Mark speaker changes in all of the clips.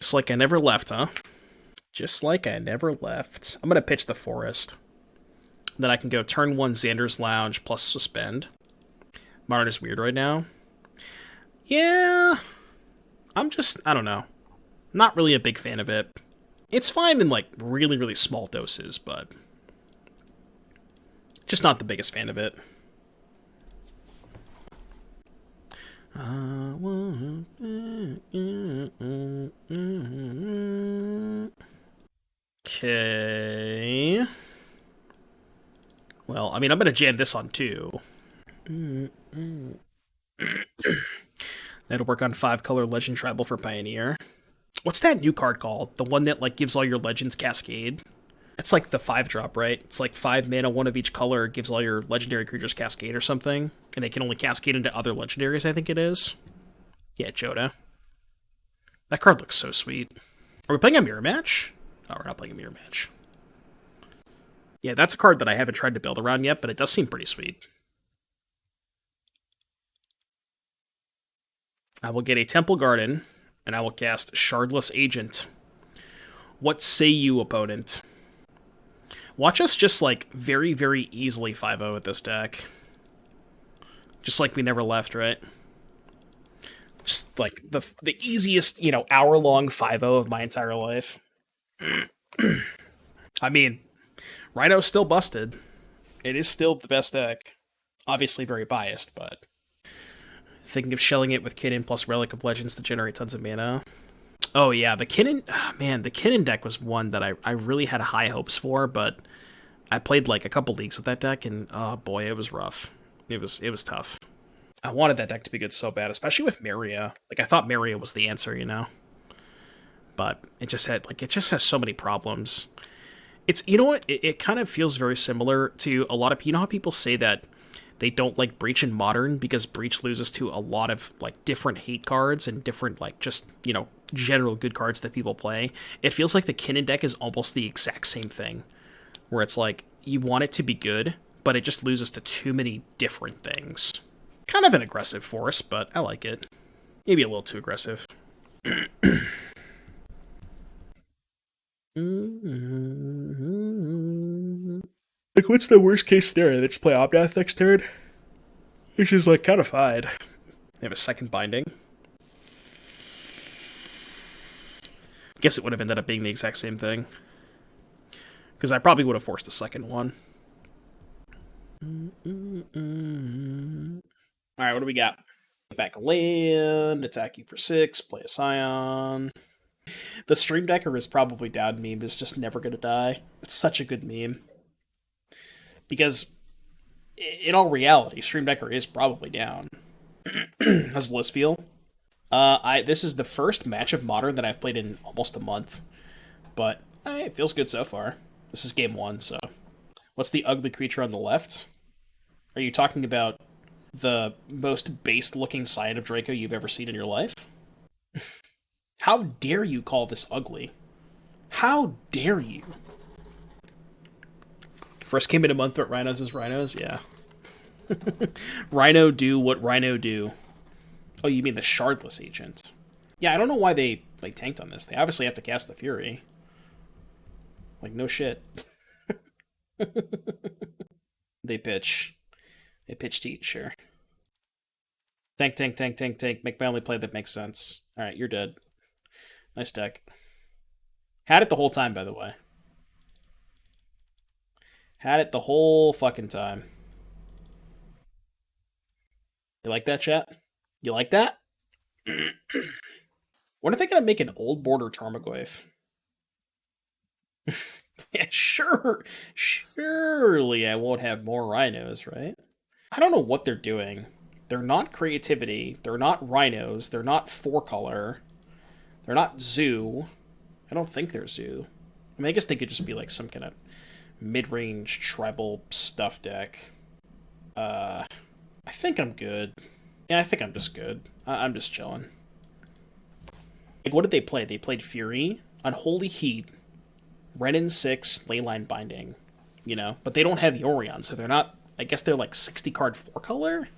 Speaker 1: Just like I never left, huh? Just like I never left. I'm gonna pitch the Forest. Then I can go turn 1 Xander's Lounge plus Suspend. Modern is weird right now. Yeah. I don't know. Not really a big fan of it. It's fine in, like, really, really small doses, but just not the biggest fan of it. Okay. Well, I mean, I'm going to jam this on 2. That'll work on 5-color Legend Tribal for Pioneer. What's that new card called? The one that, like, gives all your legends Cascade? It's like the 5-drop, right? It's like 5 mana, 1 of each color, gives all your legendary creatures Cascade or something. And they can only Cascade into other legendaries, I think it is. Yeah, Joda. That card looks so sweet. Are we playing a mirror match? Oh, we're not playing a mirror match. Yeah, that's a card that I haven't tried to build around yet, but it does seem pretty sweet. I will get a Temple Garden, and I will cast Shardless Agent. What say you, opponent? Watch us just, like, very, very easily 5-0 with this deck. Just like we never left, right? Just, like, the easiest, you know, hour-long 5-0 of my entire life. I mean, Rhino's still busted. It is still the best deck. Obviously very biased, but thinking of shelling it with Kinnan plus Relic of Legends to generate tons of mana. Oh yeah, the Kinnan... man, the Kinnan deck was one that I really had high hopes for, but I played like a couple leagues with that deck, and oh boy, it was rough. It was tough. I wanted that deck to be good so bad, especially with Maria. Like, I thought Maria was the answer, you know? But it just has so many problems. It's, you know what? It kind of feels very similar to a lot of... You know how people say that they don't like Breach in Modern because Breach loses to a lot of, like, different hate cards and different, like, just, you know, general good cards that people play? It feels like the Kinnan deck is almost the exact same thing. Where it's like, you want it to be good, but it just loses to too many different things. Kind of an aggressive force, but I like it. Maybe a little too aggressive. Like, what's the worst case scenario? They just play Obnath next turn? Which is, like, kind of fine. They have a second binding. I guess it would have ended up being the exact same thing. Because I probably would have forced the second one. Alright, what do we got? Back a land, attack you for 6, play a Scion. The Stream Decker is probably down meme is just never gonna die. It's such a good meme. Because, in all reality, Stream Decker is probably down. How's Liz feel? This is the first match of Modern that I've played in almost a month. But, it feels good so far. This is game 1, so... What's the ugly creature on the left? Are you talking about the most based-looking Scion of Draco you've ever seen in your life? How dare you call this ugly? How dare you? First came in a month, but Rhinos is Rhinos? Yeah. Rhino do what Rhino do. Oh, you mean the Shardless Agent. Yeah, I don't know why they, like, tanked on this. They obviously have to cast the Fury. Like, no shit. They pitch. They pitch to eat, sure. Tank. Make my only play that makes sense. Alright, you're dead. Nice deck. Had it the whole time, by the way. Had it the whole fucking time. You like that, chat? You like that? When are they gonna make an old border Tarmogoyf? Yeah, sure. Surely I won't have more Rhinos, right? I don't know what they're doing. They're not creativity. They're not Rhinos. They're not 4-color. They're not Zoo. I don't think they're Zoo. I mean, I guess they could just be like some kind of mid-range tribal stuff deck. I think I'm good. Yeah, I think I'm just good. I'm just chilling. Like, what did they play? They played Fury, Unholy Heat, Renin 6, Leyline Binding, you know? But they don't have Yorion, so they're not... I guess they're like 60-card 4-color?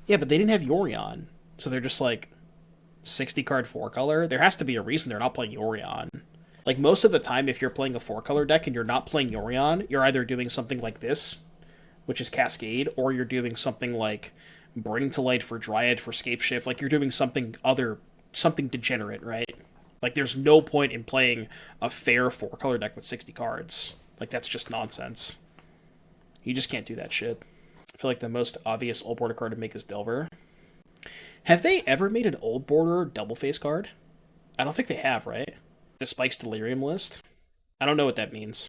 Speaker 1: Yeah, but they didn't have Yorion. So they're just like... 60 card 4-color, there has to be a reason they're not playing Yorion. Like, most of the time, if you're playing a 4-color deck and you're not playing Yorion, you're either doing something like this, which is Cascade, or you're doing something like Bring to Light for Dryad for Scapeshift. Like, you're doing something degenerate, right? Like, there's no point in playing a fair 4-color deck with 60 cards. Like, that's just nonsense. You just can't do that shit. I feel like the most obvious old border card to make is Delver. Have they ever made an old border double face card? I don't think they have, right? The Spike's Delirium list? I don't know what that means.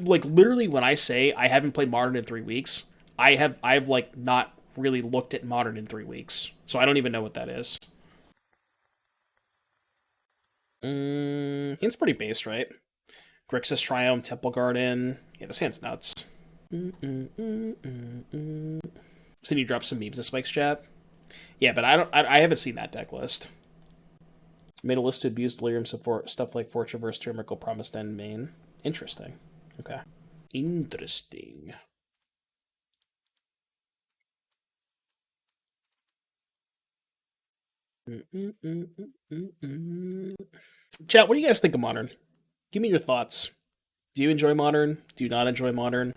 Speaker 1: Like, literally, when I say I haven't played Modern in 3 weeks, I've like, not really looked at Modern in 3 weeks. So I don't even know what that is. It's pretty base, right? Grixis Triome, Temple Garden. Yeah, this hand's nuts. So you drop some memes in Spike's chat? Yeah, but I haven't seen that deck list. Made a list to abuse Delirium support stuff like Forge Reverse, Miracle, Promised End, main. Interesting. Okay. Interesting. Chat, what do you guys think of Modern? Give me your thoughts. Do you enjoy Modern? Do you not enjoy Modern?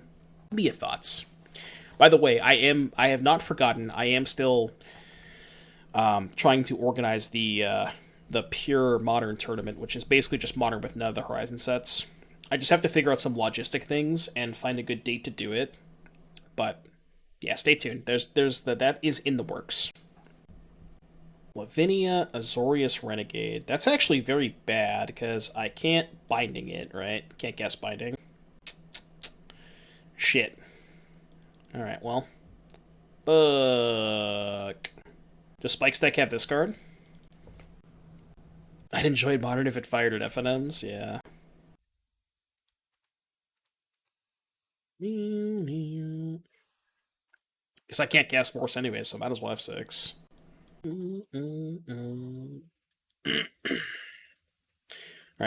Speaker 1: Give me your thoughts. By the way, I have not forgotten. I am still trying to organize the pure Modern tournament, which is basically just Modern with none of the Horizon sets. I just have to figure out some logistic things and find a good date to do it. But yeah, stay tuned. That is in the works. Lavinia Azorius Renegade. That's actually very bad because I can't binding it, right? Can't guess binding. Shit. Alright, well. Fuck. Does Spike's deck have this card? I'd enjoy Modern if it fired at FNMs, yeah. Because I can't cast Force anyway, so might as well have 6. Alright,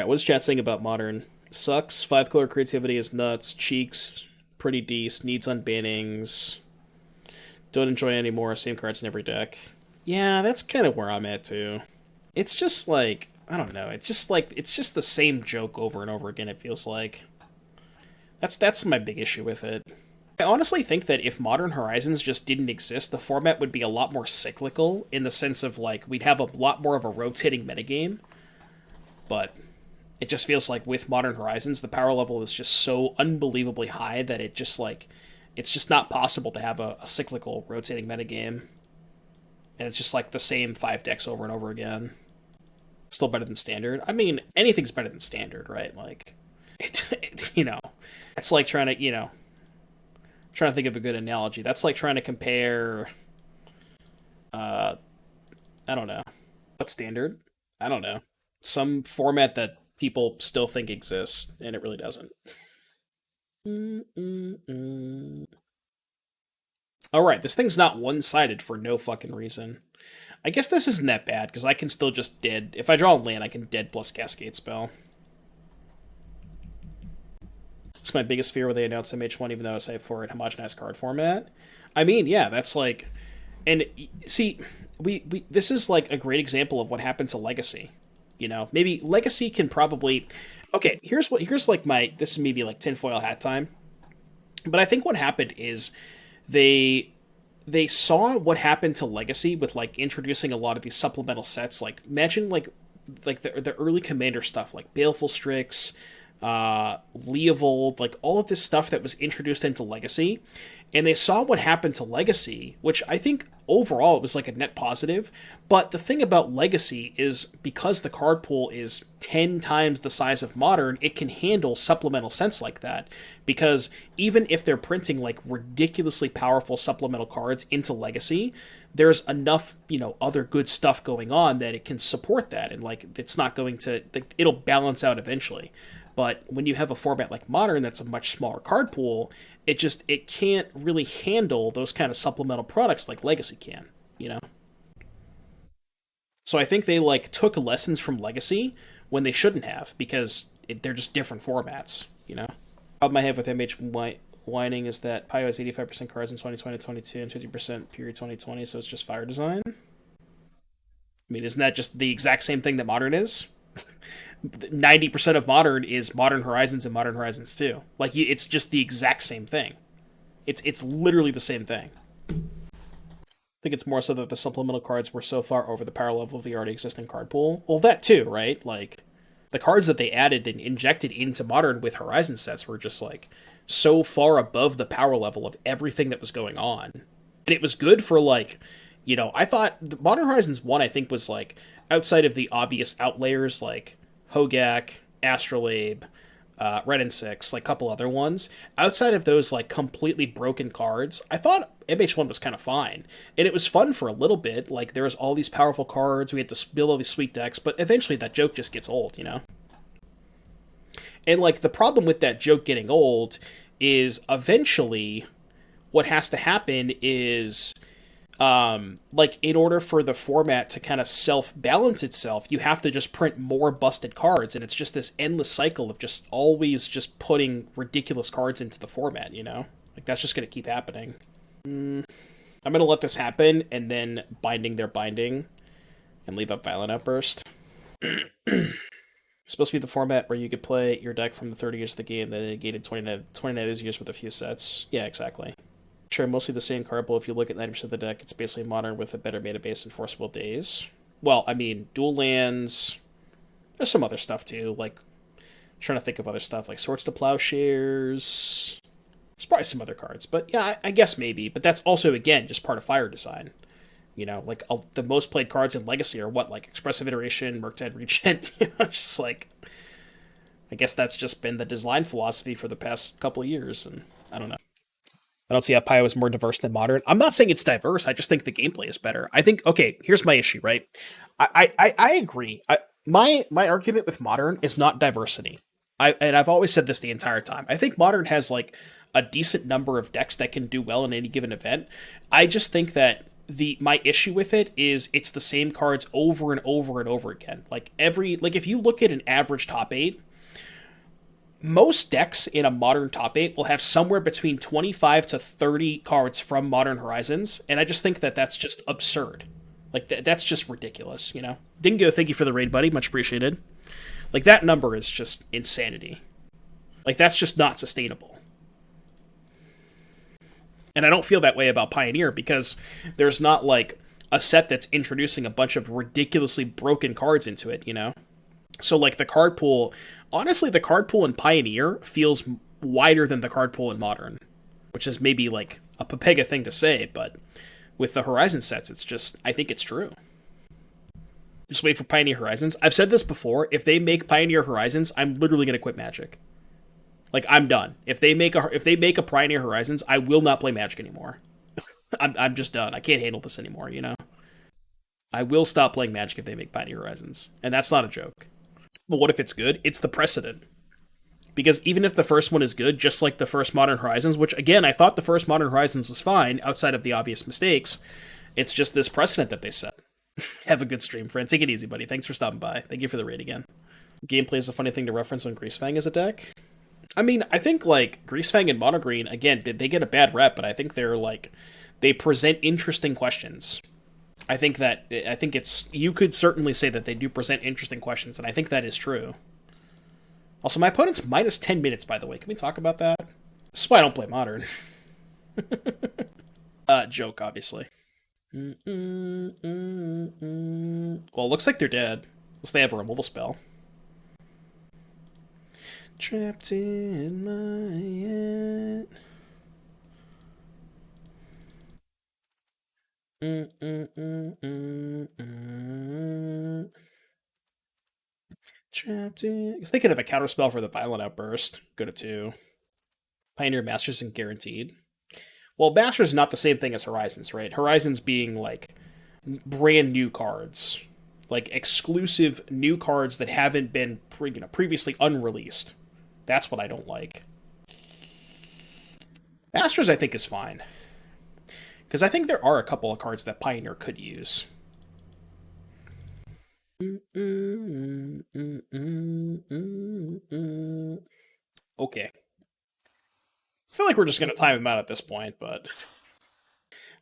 Speaker 1: what is chat saying about Modern? Sucks, 5-color creativity is nuts, cheeks, pretty decent, needs unbannings. Don't enjoy anymore, same cards in every deck. Yeah, that's kind of where I'm at too. It's just like, I don't know, it's just the same joke over and over again, it feels like. That's my big issue with it. I honestly think that if Modern Horizons just didn't exist, the format would be a lot more cyclical, in the sense of, like, we'd have a lot more of a rotating metagame. But it just feels like with Modern Horizons, the power level is just so unbelievably high that it just, like, it's just not possible to have a cyclical rotating metagame. And it's just, like, the same 5 decks over and over again. Still better than Standard. I mean, anything's better than Standard, right? Like, you know, it's like trying to, you know, I'm trying to think of a good analogy. That's like trying to compare, I don't know. What's Standard? I don't know. Some format that people still think exists, and it really doesn't. Alright, this thing's not one-sided for no fucking reason. I guess this isn't that bad, because I can still just dead... If I draw a land, I can dead plus Cascade spell. It's my biggest fear when they announce MH1, even though I say for a homogenized card format. I mean, yeah, that's like... And, see, we this is like a great example of what happened to Legacy. You know, maybe Legacy can probably... Okay, here's like my... This is maybe like tinfoil hat time. But I think what happened is they saw what happened to Legacy with, like, introducing a lot of these supplemental sets. Like, imagine, like the early Commander stuff, like Baleful Strix, Leovold, like all of this stuff that was introduced into Legacy, and they saw what happened to Legacy, which I think overall it was like a net positive. But the thing about Legacy is, because the card pool is 10 times the size of Modern, it can handle supplemental sets like that, because even if they're printing like ridiculously powerful supplemental cards into Legacy, there's enough, you know, other good stuff going on that it can support that, and like it's not going to, like, it'll balance out eventually. But when you have a format like Modern that's a much smaller card pool, it can't really handle those kind of supplemental products like Legacy can, you know? So I think they, like, took lessons from Legacy when they shouldn't have, because they're just different formats, you know? The problem I have with MH whining is that Pio has 85% cards in 2020, 22, and 50% period 2020, so it's just Fire Design. I mean, isn't that just the exact same thing that Modern is? 90% of Modern is Modern Horizons and Modern Horizons 2. Like, it's just the exact same thing. It's literally the same thing. I think it's more so that the supplemental cards were so far over the power level of the already existing card pool. Well, that too, right? Like, the cards that they added and injected into Modern with Horizon sets were just, like, so far above the power level of everything that was going on. And it was good for, like, you know, I thought Modern Horizons 1, I think, was, like, outside of the obvious outliers, like Hogak, Astrolabe, Red and 6, like a couple other ones. Outside of those, like, completely broken cards, I thought MH1 was kind of fine. And it was fun for a little bit. Like, there was all these powerful cards, we had to build all these sweet decks, but eventually that joke just gets old, you know? And, like, the problem with that joke getting old is eventually what has to happen is, like, in order for the format to kind of self-balance itself, you have to just print more busted cards, and it's just this endless cycle of just always just putting ridiculous cards into the format, you know? Like, that's just going to keep happening. I'm going to let this happen, and then binding their binding, and leave up Violent Outburst. It's supposed to be the format where you could play your deck from the 30 years of the game, then negated 29 years with a few sets. Yeah, exactly. Sure, mostly the same card pool. If you look at 90% of the deck, it's basically Modern with a better mana base and Forcible Days. Well, I mean, dual lands. There's some other stuff too, like, I'm trying to think of other stuff, like Swords to Plowshares. There's probably some other cards, but yeah, I guess maybe. But that's also, again, just part of Fire Design. You know, like, the most played cards in Legacy are what, like Expressive Iteration, Murktide Regent, you know, just like, I guess that's just been the design philosophy for the past couple of years, and I don't know. I don't see how Pio is more diverse than Modern. I'm not saying it's diverse. I just think the gameplay is better. I think, okay, here's my issue, right? I agree. My argument with Modern is not diversity. I've always said this the entire time. I think Modern has, like, a decent number of decks that can do well in any given event. I just think that my issue with it is it's the same cards over and over and over again. Like, if you look at an average top 8, most decks in a Modern top 8 will have somewhere between 25 to 30 cards from Modern Horizons, and I just think that that's just absurd. Like, that's just ridiculous, you know? Dingo, thank you for the raid, buddy. Much appreciated. Like, that number is just insanity. Like, that's just not sustainable. And I don't feel that way about Pioneer, because there's not, like, a set that's introducing a bunch of ridiculously broken cards into it, you know? So, like, the card pool... Honestly, the card pool in Pioneer feels wider than the card pool in Modern, which is maybe, like, a Pepega thing to say, but with the Horizon sets, it's just, I think it's true. Just wait for Pioneer Horizons. I've said this before, if they make Pioneer Horizons, I'm literally going to quit Magic. Like, I'm done. If they make a Pioneer Horizons, I will not play Magic anymore. I'm just done. I can't handle this anymore, you know? I will stop playing Magic if they make Pioneer Horizons, and that's not a joke. But what if it's good? It's the precedent. Because even if the first one is good, just like the first Modern Horizons, which, again, I thought the first Modern Horizons was fine, outside of the obvious mistakes, it's just this precedent that they set. Have a good stream, friend. Take it easy, buddy. Thanks for stopping by. Thank you for the raid again. Gameplay is a funny thing to reference when Greasefang is a deck. I mean, I think, like, Greasefang and Monogreen, again, they get a bad rep, but I think they're, like, they present interesting questions. I think you could certainly say that they do present interesting questions, and I think that is true. Also, my opponent's minus 10 minutes, by the way. Can we talk about that? This is why I don't play Modern. Joke, obviously. Well, it looks like they're dead. Unless they have a removal spell. Trapped in my head. Trapped in... I was thinking of a counterspell for the Violent Outburst. Go to 2. Pioneer Masters and Guaranteed. Well, Masters is not the same thing as Horizons, right? Horizons being, like, brand new cards. Like, exclusive new cards that haven't been previously unreleased. That's what I don't like. Masters, I think, is fine. Because I think there are a couple of cards that Pioneer could use. Okay. I feel like we're just going to time him out at this point, but...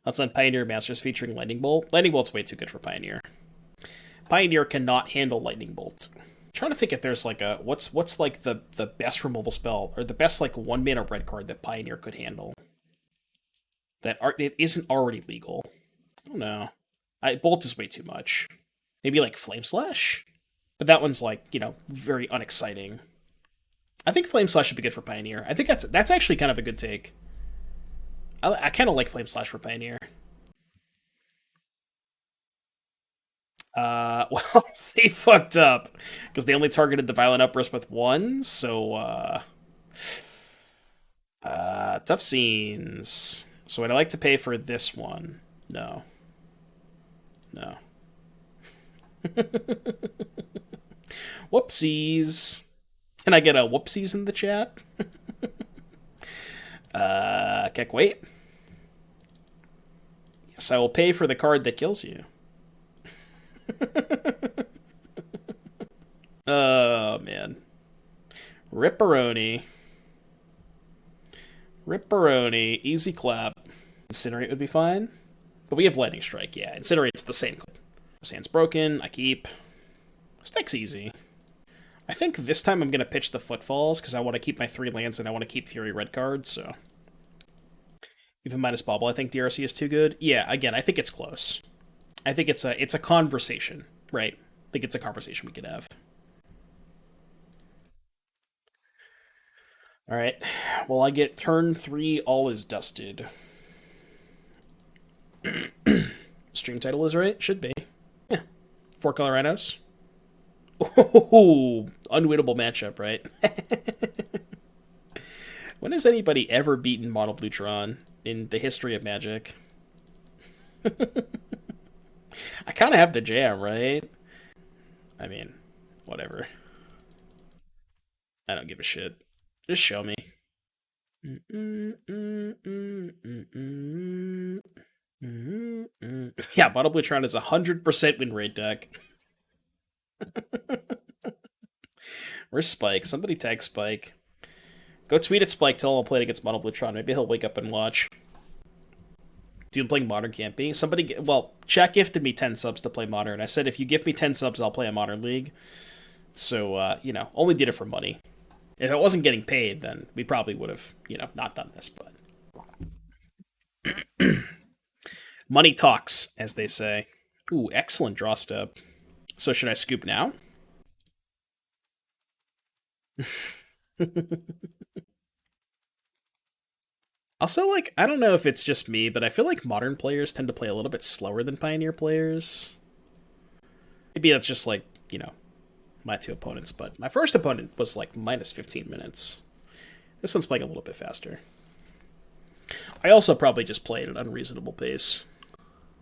Speaker 1: Let's send Pioneer Masters featuring Lightning Bolt. Lightning Bolt's way too good for Pioneer. Pioneer cannot handle Lightning Bolt. I'm trying to think if there's like a what's like the best removal spell or the best like 1-mana red card that Pioneer could handle that it isn't already legal. I don't know. Bolt is way too much. Maybe like Flame Slash, but that one's like, you know, very unexciting. I think Flame Slash should be good for Pioneer. I think that's actually kind of a good take. I kind of like Flame Slash for Pioneer. Well, they fucked up because they only targeted the Violent Outburst with one, so tough scenes. So would I like to pay for this one? No. No. Whoopsies. Can I get a whoopsies in the chat? Keck, wait. Yes, I will pay for the card that kills you. Oh, man. Ripperoni. Ripperoni. Easy clap. Incinerate would be fine. But we have Lightning Strike, yeah. Incinerate's the same. This hand's broken. I keep. Stack's easy. I think this time I'm going to pitch the Footfalls, because I want to keep my 3 lands and I want to keep Fury red cards, so. Even minus Bauble, I think DRC is too good. Yeah, again, I think it's close. I think it's a conversation, right? I think it's a conversation we could have. Alright, well, I get turn 3, all is dusted. Stream title is right? Should be. Yeah. 4-color Rhinos. Oh, unwinnable matchup, right? When has anybody ever beaten Mono Blue Tron in the history of Magic? I kind of have the jam, right? I mean, whatever. I don't give a shit. Just show me. Yeah, Mono Blue Tron is 100% win rate deck. Where's Spike? Somebody tag Spike. Go tweet at Spike, tell him I'll play it against Mono Blue Tron. Maybe he'll wake up and watch. Dude, playing Modern can't be. Somebody, well, chat gifted me 10 subs to play Modern. I said, if you give me 10 subs, I'll play a Modern League. So, you know, only did it for money. If it wasn't getting paid, then we probably would have, you know, not done this, but... Money talks, as they say. Ooh, excellent draw step. So should I scoop now? Also, like, I don't know if it's just me, but I feel like Modern players tend to play a little bit slower than Pioneer players. Maybe that's just, like, you know, my 2 opponents, but my first opponent was, like, minus 15 minutes. This one's playing a little bit faster. I also probably just play at an unreasonable pace.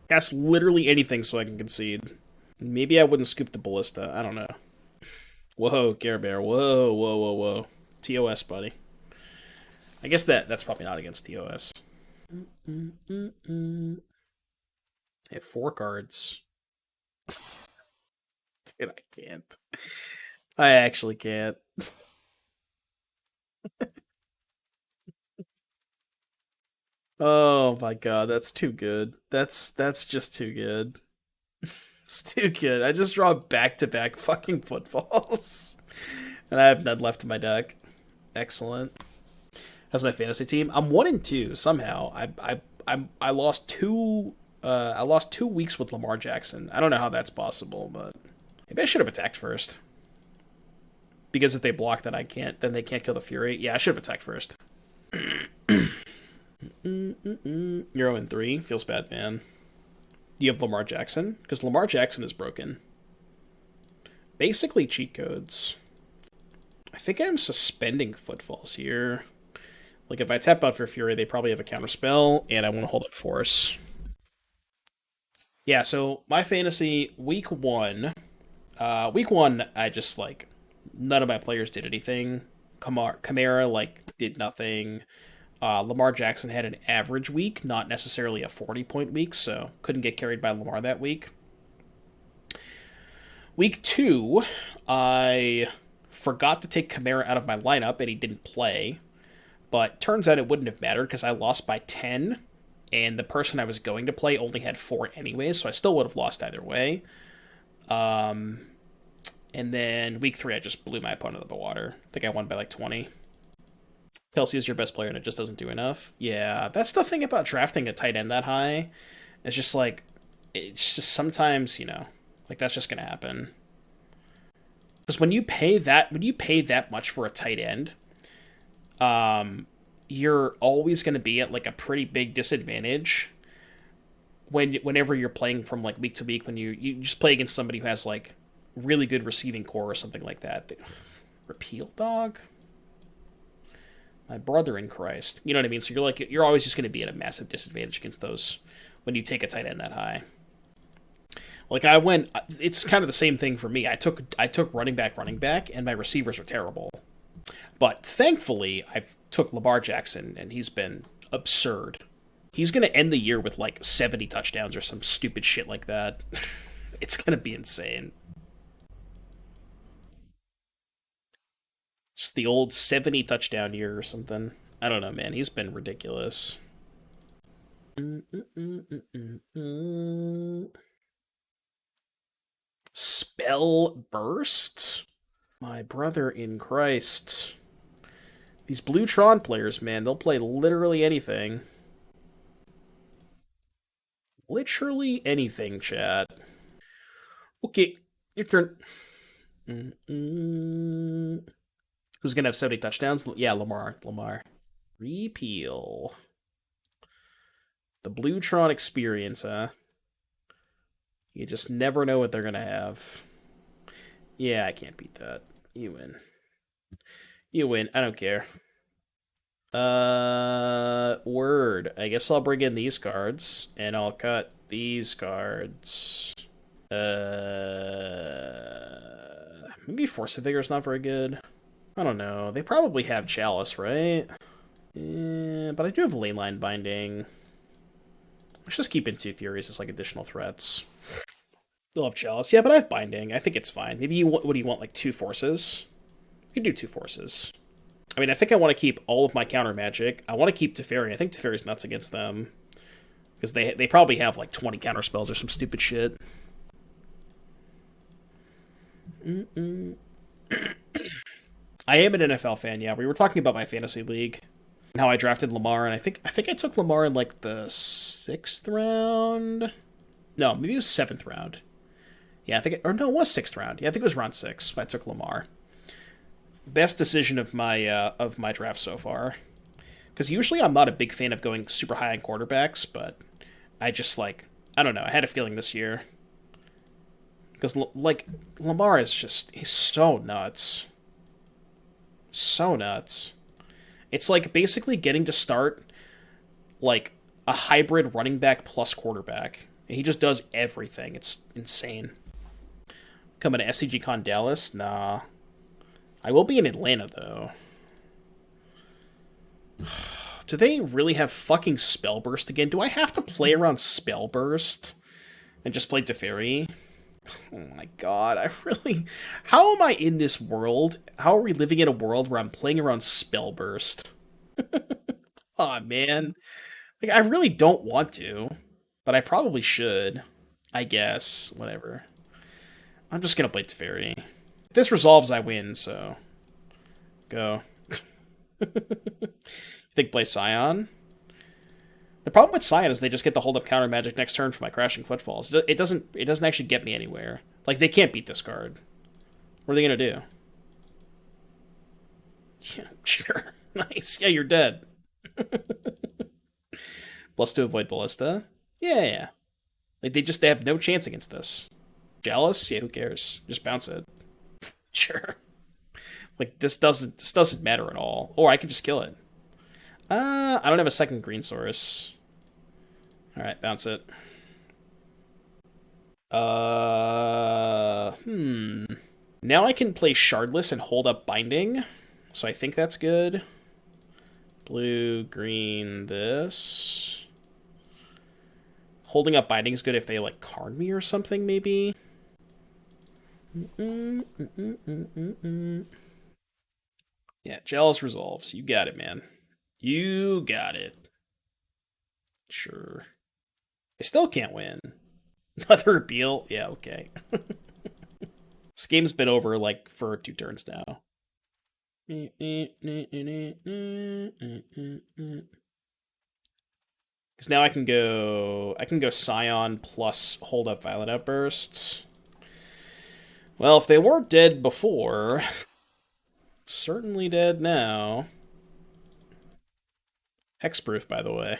Speaker 1: Cast literally anything so I can concede. Maybe I wouldn't scoop the Ballista. I don't know. Whoa, Gare Bear. Whoa, whoa, whoa, whoa. TOS, buddy. I guess that's probably not against TOS. I have 4 cards. Dude, I can't. I actually can't. Oh my god, that's too good. That's just too good. It's too good. I just draw back-to-back fucking Footfalls. And I have none left in my deck. Excellent. That's my fantasy team. I'm 1-2 somehow. I lost 2 weeks with Lamar Jackson. I don't know how that's possible, but maybe I should have attacked first. Because if they block, then they can't kill the Fury. Yeah, I should have attacked first. You're 0-3. Feels bad, man. You have Lamar Jackson? Because Lamar Jackson is broken. Basically cheat codes. I think I'm suspending Footfalls here. Like, if I tap out for Fury, they probably have a counterspell, and I want to hold up Force. Yeah, so my fantasy, week 1. Week 1, I just, like, none of my players did anything. Chimera, like, did nothing. Lamar Jackson had an average week, not necessarily a 40-point week, so couldn't get carried by Lamar that week. Week 2, I forgot to take Chimera out of my lineup, and he didn't play. But turns out it wouldn't have mattered because I lost by 10, and the person I was going to play only had 4 anyways, so I still would have lost either way. And then week 3, I just blew my opponent out of the water. I think I won by like 20. Kelsey is your best player and it just doesn't do enough. Yeah, that's the thing about drafting a tight end that high. It's just like, it's just sometimes, like that's just gonna happen. Because when you pay that much for a tight end, you're always gonna be at like a pretty big disadvantage whenever you're playing from like week to week, when you just play against somebody who has like really good receiving core or something like that. Repeal dog? My brother in Christ. You know what I mean? So you're always just going to be at a massive disadvantage against those when you take a tight end that high. Like it's kind of the same thing for me. I took running back, and my receivers are terrible. But thankfully, I've took Lamar Jackson, and he's been absurd. He's going to end the year with like 70 touchdowns or some stupid shit like that. It's going to be insane. Just the old 70 touchdown year or something. I don't know, man. He's been ridiculous. Spell burst? My brother in Christ. These Blue Tron players, man, they'll play literally anything. Literally anything, chat. Okay, your turn. Who's gonna have 70 touchdowns? Yeah, Lamar. Repeal. The Bluetron experience, huh? You just never know what they're gonna have. Yeah, I can't beat that. You win. You win. I don't care. Word. I guess I'll bring in these cards, and I'll cut these cards. Maybe Force of Vigor is not very good. I don't know. They probably have Chalice, right? Yeah, but I do have Leyline Binding. Let's just keep in 2 Furies as like additional threats. They'll have Chalice. Yeah, but I have Binding. I think it's fine. Maybe what do you want, like 2 Forces? You can do 2 Forces. I mean, I think I want to keep all of my counter magic. I want to keep Teferi. I think Teferi's nuts against them. Because they probably have like 20 counter spells or some stupid shit. I am an NFL fan, yeah. We were talking about my fantasy league and how I drafted Lamar, and I think I took Lamar in like the 6th round. No, maybe it was 7th round. Yeah, it was 6th round. Yeah, I think it was round 6. I took Lamar. Best decision of my draft so far. Because usually I'm not a big fan of going super high on quarterbacks, but I just I don't know. I had a feeling this year. Because Lamar is he's so nuts. So nuts. It's like basically getting to start like a hybrid running back plus quarterback. He just does everything. It's insane. Coming to SCG Con Dallas? Nah. I will be in Atlanta, though. Do they really have fucking Spellburst again? Do I have to play around Spellburst and just play Teferi? Oh my god, How am I in this world? How are we living in a world where I'm playing around Spellburst? Aw, man. I really don't want to, but I probably should. I guess. Whatever. I'm just gonna play Teferi. If this resolves, I win, so... Go. You think play Scion? The problem with Scion is they just get to hold up counter magic next turn for my Crashing Footfalls. It doesn't actually get me anywhere. Like, they can't beat this card. What are they gonna do? Yeah, sure. Nice. Yeah, you're dead. Plus to avoid Ballista? Yeah. Like, they have no chance against this. Jealous? Yeah, who cares? Just bounce it. Sure. Like, this doesn't matter at all. Or I could just kill it. I don't have a second green source. Alright, bounce it. Now I can play Shardless and hold up Binding. So I think that's good. Blue, green, this. Holding up Binding is good if they, like, card me or something, maybe. Yeah, Jealous resolves. You got it, man. You got it. Sure. I still can't win. Another appeal? Yeah, okay. game's been over like for 2 turns now. Because now I can go Scion plus hold up Violent Outburst. Well, if they weren't dead before, certainly dead now. Hexproof, by the way.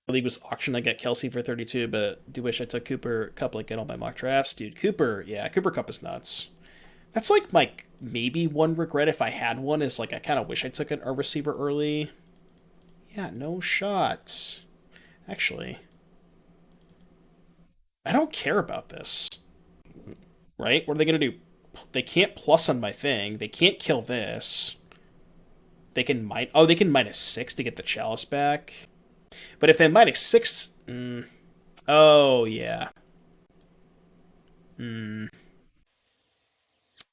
Speaker 1: League was auctioned. I got Kelsey for 32, but do wish I took Cooper Cup like in all my mock drafts. Dude, Cooper Cup is nuts. That's like my maybe one regret if I had one is like I kind of wish I took a receiver early. Yeah, no shot. Actually, I don't care about this. Right? What are they going to do? They can't plus on my thing. They can't kill this. They can they can -6 to get the chalice back. But if they -6... oh, yeah.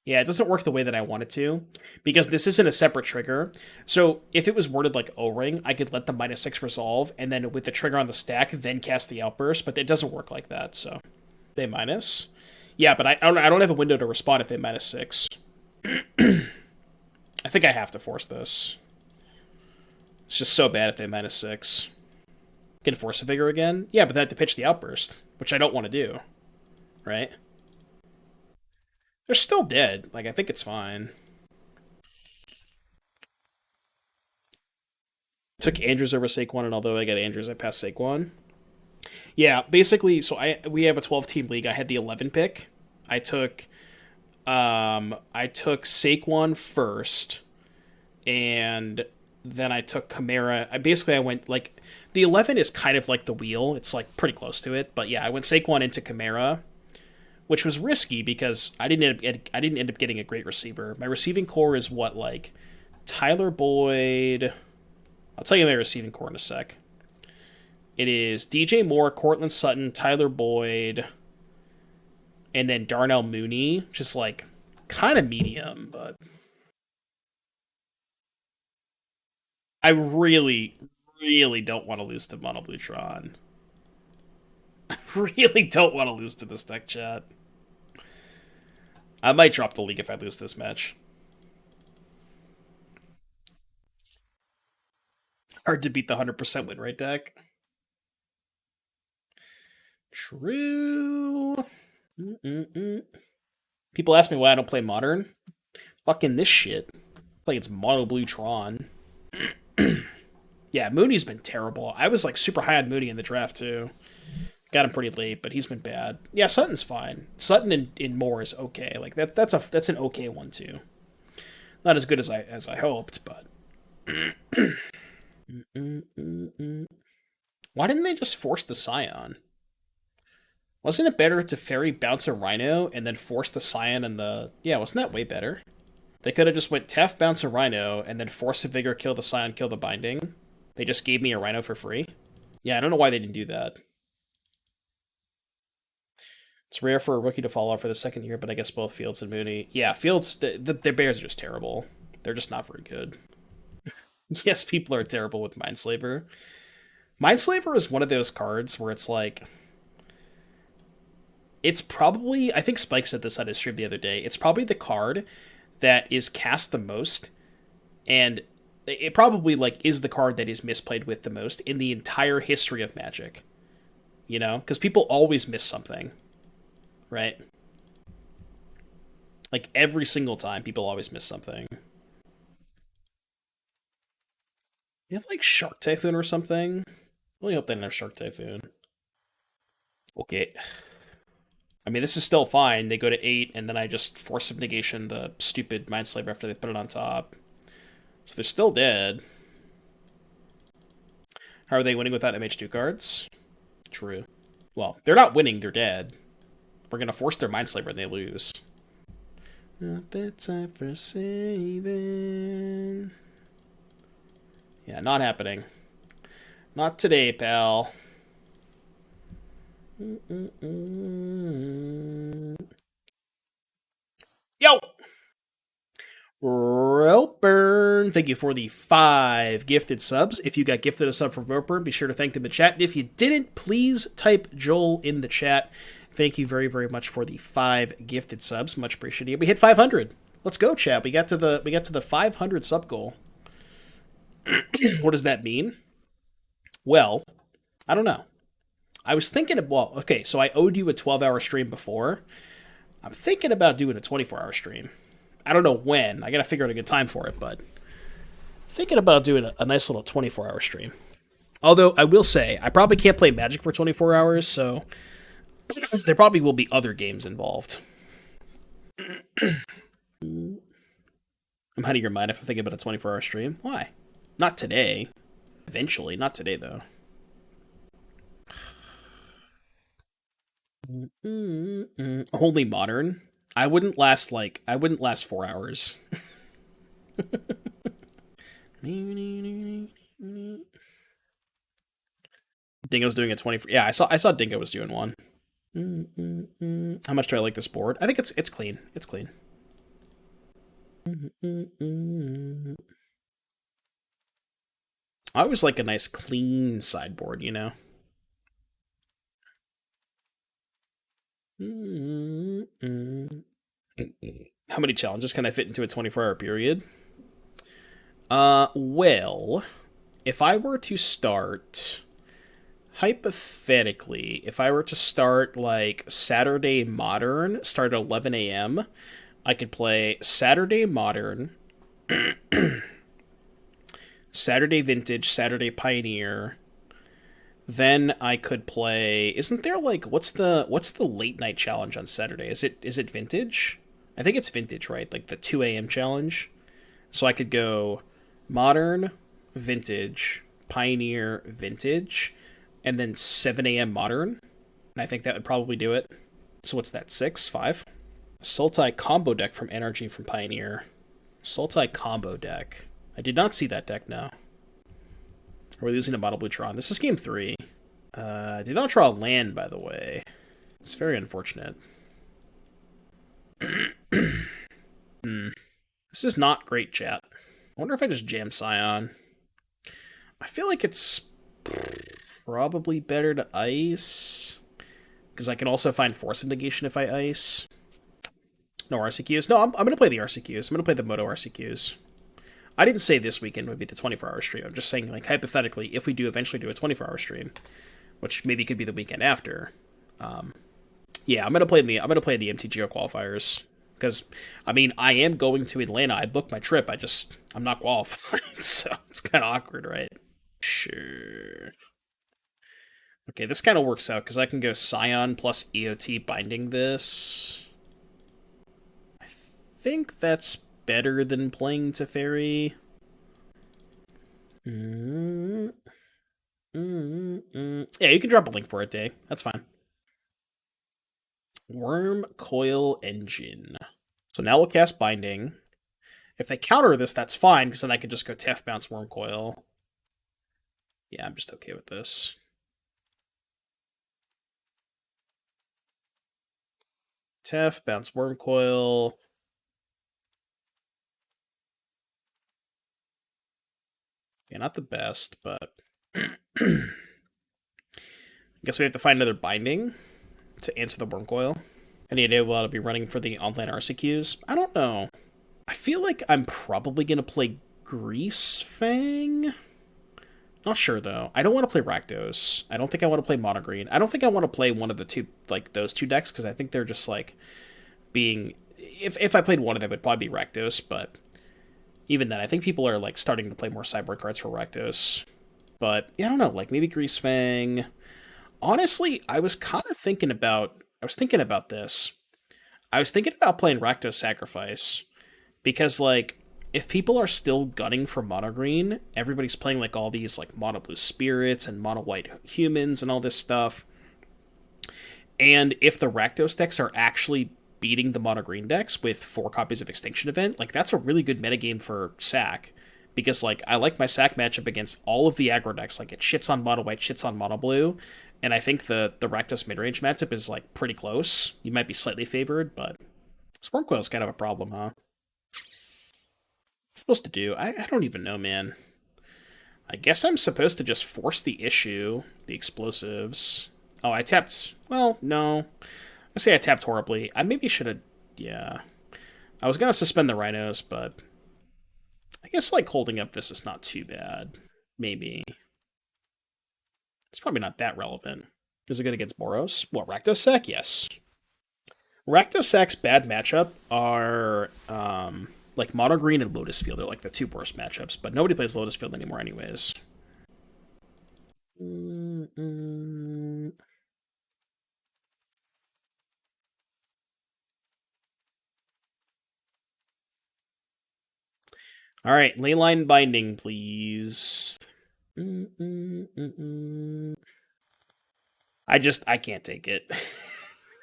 Speaker 1: Yeah, it doesn't work the way that I want it to, because this isn't a separate trigger. So if it was worded like O-Ring, I could let the -6 resolve, and then with the trigger on the stack, then cast the Outburst, but it doesn't work like that, so... They minus? Yeah, but I don't have a window to respond if they -6. I think I have to force this. It's just so bad if they -6. Can Force of Vigor again? Yeah, but they have to pitch the Outburst, which I don't want to do. Right? They're still dead. Like, I think it's fine. Took Andrews over Saquon, and although I got Andrews, I passed Saquon. Yeah, basically, so we have a 12-team league. I had the 11 pick. I took Saquon first, and then I took Chimera. I went, like, the 11 is kind of like the wheel. It's, like, pretty close to it. But, yeah, I went Saquon into Chimera, which was risky because I didn't end up getting a great receiver. My receiving core is what, like, Tyler Boyd... I'll tell you my receiving core in a sec. It is DJ Moore, Cortland Sutton, Tyler Boyd, and then Darnell Mooney, just like kind of medium, but I really, really don't want to lose to Mono Blutron. I really don't want to lose to this deck, chat. I might drop the league if I lose this match. Hard to beat the 100% win rate deck. True. People ask me why I don't play Modern. Fucking this shit. Like it's Mono Blue Tron. Yeah, Mooney's been terrible. I was like super high on Mooney in the draft too. Got him pretty late, but he's been bad. Yeah, Sutton's fine. Sutton in Moore is okay. Like that's an okay one too. Not as good as I hoped, but why didn't they just force the Scion? Wasn't it better to Teferi bounce a Rhino and then force the Scion and the... Yeah, wasn't that way better? They could have just went Tef, bounce a Rhino, and then Force of Vigor, kill the Scion, kill the Binding. They just gave me a Rhino for free. Yeah, I don't know why they didn't do that. It's rare for a rookie to fall off for the second year, but I guess both Fields and Mooney... Yeah, Fields, their Bears are just terrible. They're just not very good. Yes, people are terrible with Mindslaver. Mindslaver is one of those cards where it's like... It's probably, I think Spike said this on his stream the other day, it's probably the card that is cast the most, and it probably like is the card that is misplayed with the most in the entire history of Magic. You know? Because people always miss something. Right? Like every single time, people always miss something. You have like Shark Typhoon or something? I really hope they don't have Shark Typhoon. Okay. I mean, this is still fine. They go to 8, and then I just Force of Negation the stupid Mindslaver after they put it on top. So they're still dead. How are they winning without MH2 cards? True. Well, they're not winning, they're dead. We're going to force their Mindslaver and they lose. Not the time for saving. Yeah, not happening. Not today, pal. Yo! Ropeburn, thank you for the 5 gifted subs. If you got gifted a sub from Ropeburn, be sure to thank them in the chat. And if you didn't, please type Joel in the chat. Thank you very, very much for the 5 gifted subs. Much appreciated. We hit 500. Let's go, chat. We got to the 500 sub goal. What does that mean? Well, I don't know. I was thinking of, well, okay, so I owed you a 12-hour stream before. I'm thinking about doing a 24-hour stream. I don't know when. I gotta figure out a good time for it, but thinking about doing a nice little 24-hour stream. Although, I will say, I probably can't play Magic for 24 hours, so there probably will be other games involved. I'm out of your mind if I'm thinking about a 24-hour stream. Why? Not today. Eventually. Not today, though. Only modern. I wouldn't last 4 hours. Dingo's doing a 24. Yeah, I saw Dingo was doing one. How much do I like this board? I think it's clean. It's clean. I always like a nice clean sideboard, you know. How many challenges can I fit into a 24-hour period? Well, if I were to start, hypothetically, if I were to start, like, Saturday Modern, start at 11 a.m., I could play Saturday Modern, Saturday Vintage, Saturday Pioneer. Then I could play. Isn't there like what's the late night challenge on Saturday? Is it Vintage? I think it's Vintage, right? Like the 2 a.m. challenge. So I could go Modern, Vintage, Pioneer, Vintage, and then 7 a.m. Modern. And I think that would probably do it. So what's that? 6, 5? Sultai combo deck from NRG from Pioneer. Sultai combo deck. I did not see that deck now. Are we losing to Mono Blue Tron? This is game 3. Did not draw land, by the way. It's very unfortunate. This is not great, chat. I wonder if I just jam Scion. I feel like it's probably better to ice. Because I can also find Force of Negation if I ice. No RCQs? No, I'm going to play the RCQs. I'm going to play the Moto RCQs. I didn't say this weekend would be the 24-hour stream. I'm just saying, like, hypothetically, if we do eventually do a 24-hour stream, which maybe could be the weekend after, yeah, I'm gonna play the MTGO qualifiers because, I mean, I am going to Atlanta. I booked my trip. I'm not qualified, so it's kind of awkward, right? Sure. Okay, this kind of works out because I can go Scion plus EOT binding this. I think that's better than playing Teferi. Yeah, you can drop a link for it, Day. That's fine. Worm Coil Engine. So now we'll cast Binding. If they counter this, that's fine, because then I can just go Tef bounce Worm Coil. Yeah, I'm just okay with this. Tef, bounce Worm Coil. Yeah, not the best, but I guess we have to find another binding to answer the Worm Coil. Any idea what I'll be running for the online RCQs? I don't know. I feel like I'm probably going to play Grease Fang. Not sure, though. I don't want to play Rakdos. I don't think I want to play Mono Green. I don't think I want to play one of the two, like, those two decks, because I think they're just, like, being... If I played one of them, it would probably be Rakdos, but... Even then, I think people are, like, starting to play more sideboard cards for Rakdos. But, yeah, I don't know, like, maybe Grease Fang. Honestly, I was kind of thinking about... I was thinking about this. I was thinking about playing Rakdos Sacrifice. Because, like, if people are still gunning for Mono Green, everybody's playing, like, all these, like, Mono Blue Spirits and Mono White Humans and all this stuff. And if the Rakdos decks are actually beating the Mono Green decks with 4 copies of Extinction Event, like, that's a really good metagame for Sac. Because, like, I like my Sac matchup against all of the aggro decks. Like, it shits on Mono White, shits on Mono Blue. And I think the Rakdos midrange matchup is, like, pretty close. You might be slightly favored, but Swarm Coil is kind of a problem, huh? Supposed to do? I don't even know, man. I guess I'm supposed to just force the issue, the explosives, Oh, I tapped. Well, no. I say I tapped horribly. I maybe should have. Yeah. I was going to suspend the Rhinos, but I guess, like, holding up this is not too bad. Maybe. It's probably not that relevant. Is it good against Boros? What, Rakdos? Yes. Rakdos' bad matchup are, like, Mono Green and Lotus Field. They're, like, the two worst matchups, but nobody plays Lotus Field anymore anyways. All right, Leyline Binding, please. I can't take it.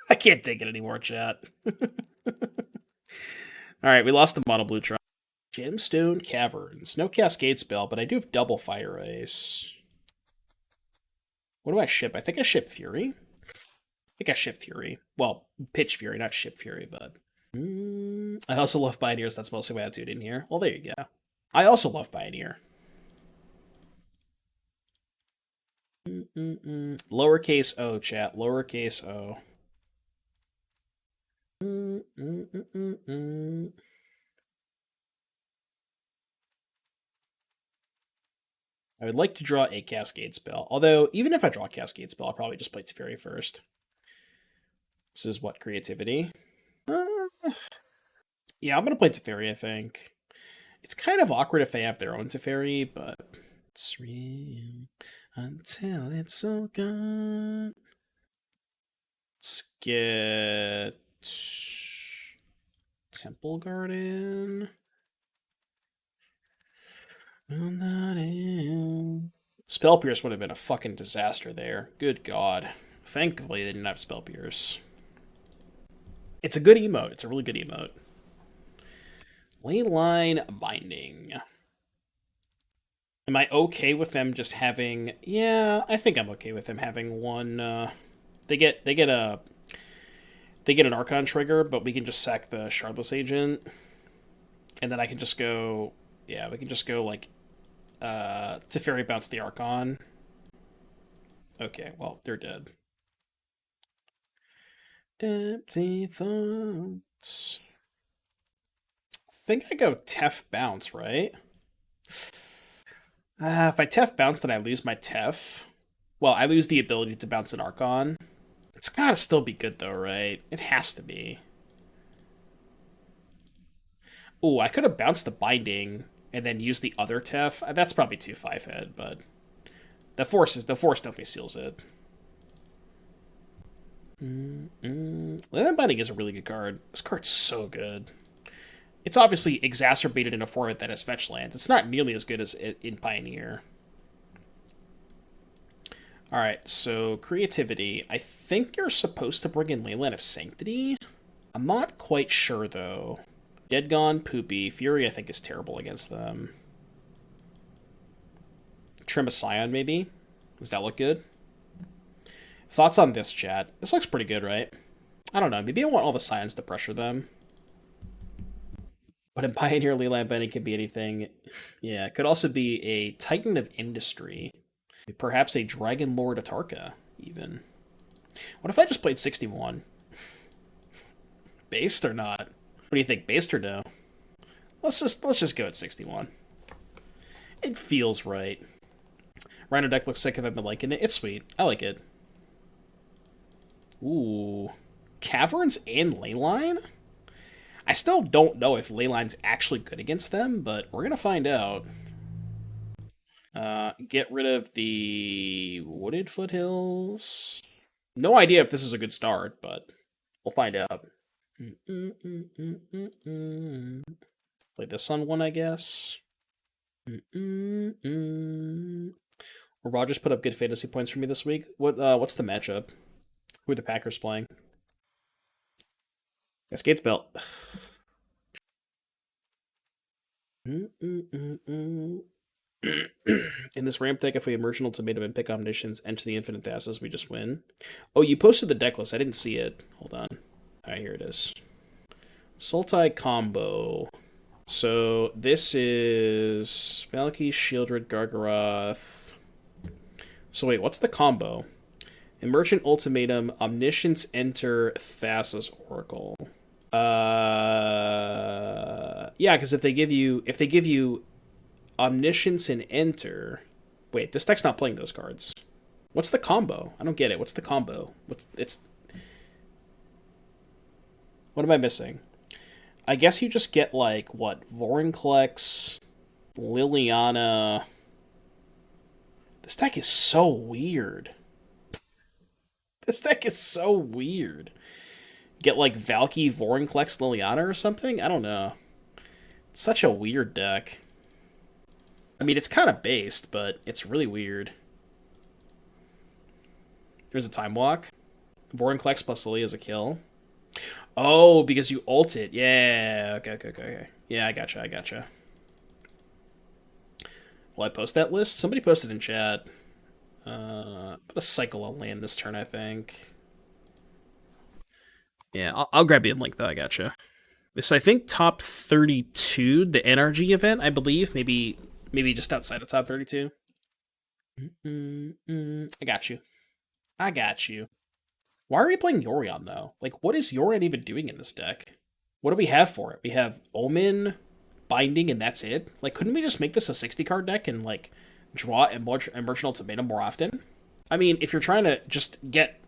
Speaker 1: I can't take it anymore, chat. All right, we lost the Mono Blue Tron. Gemstone Caverns. No Cascade spell, but I do have double Fire Ice. What do I ship? I think I ship Fury. I think I ship Fury. Well, Pitch Fury, not Ship Fury, but... I also love Pioneers. That's mostly why I do it in here. Well, there you go. I also love Pioneer. Lowercase o, chat. Lowercase o. I would like to draw a Cascade spell. Although, even if I draw a Cascade spell, I'll probably just play Teferi first. This is what, creativity? Yeah, I'm going to play Teferi, I think. It's kind of awkward if they have their own Teferi, but it's real until it's all gone. Let's get Temple Garden. Spell Pierce would have been a fucking disaster there. Good God. Thankfully, they didn't have Spell Pierce. It's a good emote. It's a really good emote. Leyline Binding. Am I okay with them just having... Yeah, I think I'm okay with them having one... They get an Archon trigger, but we can just sack the Shardless Agent. And then I can just go... Yeah, we can just go, like... Teferi bounce the Archon. Okay, well, they're dead. Empty thoughts. I think I go Tef bounce, right? If I Tef bounce, then I lose my Tef. Well, I lose the ability to bounce an Archon. It's gotta still be good, though, right? It has to be. Ooh, I could have bounced the Binding and then used the other Tef. That's probably too 5-head, but the Force definitely seals it. Leyline Binding is a really good card. This card's so good. It's obviously exacerbated in a format that has fetch lands. It's not nearly as good as in Pioneer. Alright, so creativity. I think you're supposed to bring in Leyline of Sanctity. I'm not quite sure, though. Dead Gone, Poopy. Fury, I think, is terrible against them. Trim a Scion, maybe? Does that look good? Thoughts on this, chat? This looks pretty good, right? I don't know. Maybe I want all the Scions to pressure them. But in Pioneer, Leyline Binding can be anything. Yeah, it could also be a Titan of Industry. Perhaps a Dragon Lord Atarka, even. What if I just played 61? Based or not? What do you think, based or no? Let's just go at 61. It feels right. Rhino deck looks sick if I've been liking it. It's sweet. I like it. Ooh. Caverns and Leyline? I still don't know if Leyline's actually good against them, but we're going to find out. Get rid of the Wooded Foothills. No idea if this is a good start, but we'll find out. Play this on one, I guess. Will Rogers put up good fantasy points for me this week? What's the matchup? Who are the Packers playing? Cascade Belt. In this ramp deck, if we emerge an ultimatum and pick combinations, enter the infinite thasses, we just win. Oh, you posted the deck list. I didn't see it. Hold on. Alright, here it is. Sultai combo. So this is Valaki, Shieldred, Gargaroth. So wait, what's the combo? Emergent Ultimatum, Omniscience, Enter, Thassa's Oracle. Yeah, because if they give you Omniscience and Enter, wait, this deck's not playing those cards. What's the combo? I don't get it. What's the combo? What am I missing? I guess you just get like what? Vorinclex, Liliana. This deck is so weird. This deck is so weird. Get like Valky, Vorinclex, Liliana or something? I don't know. It's such a weird deck. I mean, it's kind of based, but it's really weird. Here's a Time Walk. Vorinclex plus Lilia is a kill. Oh, because you ult it. Yeah, okay. Yeah, I gotcha. Will I post that list? Somebody posted in chat. Put a cycle on land this turn, I think. Yeah, I'll grab you a link, though. I gotcha. This, I think, top 32, the NRG event, I believe. Maybe just outside of top 32. I got you. Why are we playing Yorion, though? Like, what is Yorion even doing in this deck? What do we have for it? We have Omen, Binding, and that's it? Like, couldn't we just make this a 60-card deck and, like, draw Emergent Ultimatum more often? I mean, if you're trying to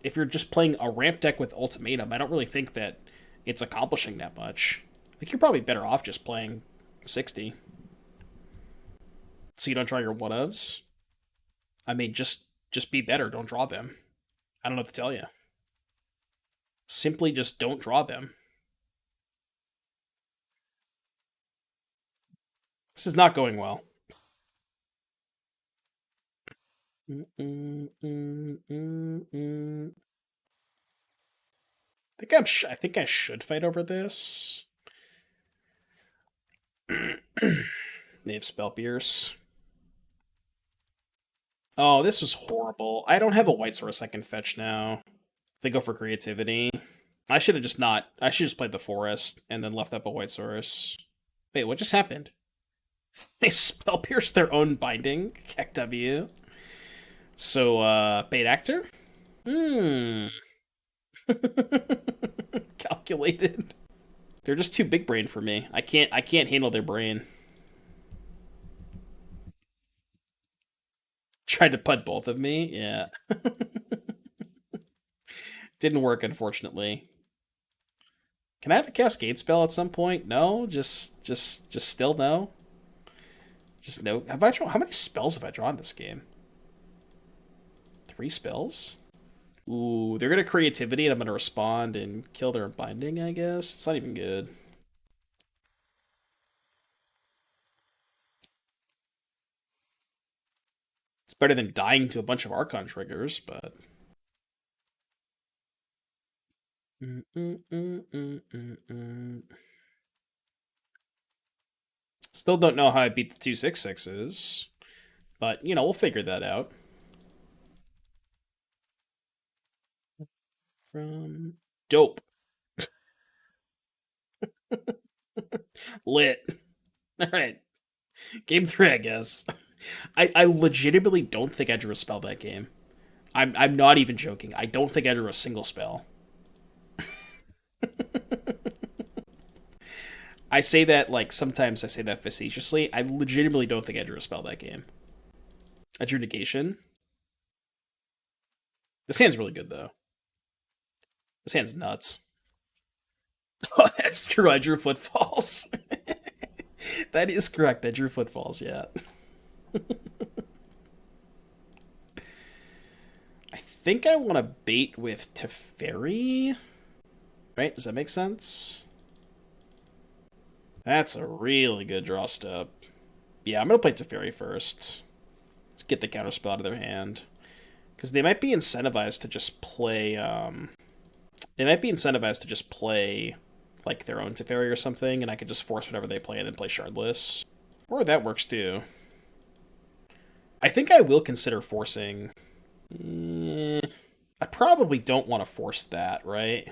Speaker 1: if you're just playing a ramp deck with Ultimatum, I don't really think that it's accomplishing that much. I think you're probably better off just playing 60. So you don't draw your one-ofs? I mean, just be better, don't draw them. I don't know what to tell you. Simply just don't draw them. This is not going well. I think I should fight over this. They have Spell Pierce. Oh, this was horrible. I don't have a White Source I can fetch now. They go for creativity. I should have just played the Forest and then left up a White Source. Wait, what just happened? They Spell Pierce their own Binding. Heck W. So, Bait Actor? Calculated. They're just too big brain for me. I can't handle their brain. Tried to put both of me? Yeah. Didn't work, unfortunately. Can I have a Cascade spell at some point? No? Just still no? Just no. How many spells have I drawn this game? 3 spells? Ooh, they're gonna creativity and I'm gonna respond and kill their binding, I guess. It's not even good. It's better than dying to a bunch of Archon triggers, but... Still don't know how I beat the 2/6/6s, but, you know, we'll figure that out. From dope. Lit. Alright. Game 3, I guess. I legitimately don't think I drew a spell that game. I'm not even joking. I don't think I drew a single spell. I say that, like, sometimes I say that facetiously. I legitimately don't think I drew a spell that game. I drew Negation. This hand's really good, though. This hand's nuts. Oh, that's true. I drew Footfalls. That is correct. I drew Footfalls, yeah. I think I want to bait with Teferi. Right? Does that make sense? That's a really good draw step. Yeah, I'm going to play Teferi first. Get the counterspell out of their hand. Because they might be incentivized to just play... They might be incentivized to just play, like, their own Teferi or something, and I could just force whatever they play and then play Shardless. Or that works, too. I think I will consider forcing... I probably don't want to force that, right?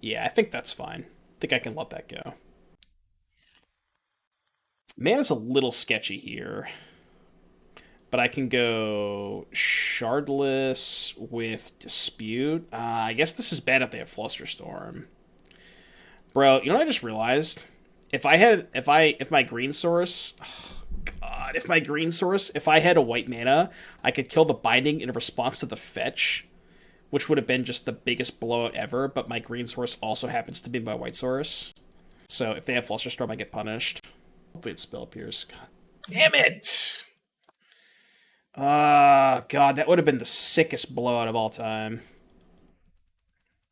Speaker 1: Yeah, I think that's fine. I think I can let that go. Mana's a little sketchy here. But I can go Shardless with Dispute. I guess this is bad if they have Flusterstorm. Bro, you know what I just realized? If my green source, oh God, if I had a white mana, I could kill the binding in response to the fetch, which would have been just the biggest blowout ever, but my green source also happens to be my white source. So if they have Flusterstorm, I get punished. Hopefully it spell appears. God damn it! God, that would have been the sickest blowout of all time.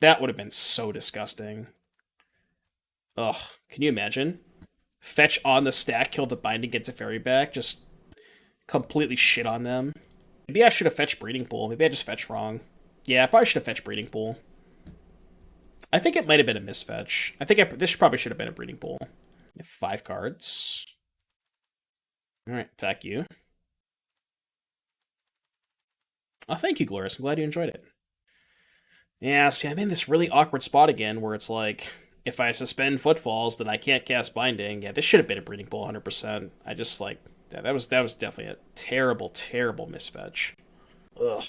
Speaker 1: That would have been so disgusting. Ugh, can you imagine? Fetch on the stack, kill the binding, get Teferi back, just completely shit on them. Maybe I should have fetched Breeding Pool. Maybe I just fetched wrong. Yeah, I probably should have fetched Breeding Pool. I think it might have been a misfetch. I think this probably should have been a Breeding Pool. 5 cards. Alright, attack you. Oh, thank you, Glorious. I'm glad you enjoyed it. Yeah, see, I'm in this really awkward spot again where it's like, if I suspend Footfalls, then I can't cast Binding. Yeah, this should have been a Breeding Pool 100%. I just, like, yeah, that was definitely a terrible, terrible misfetch. Ugh.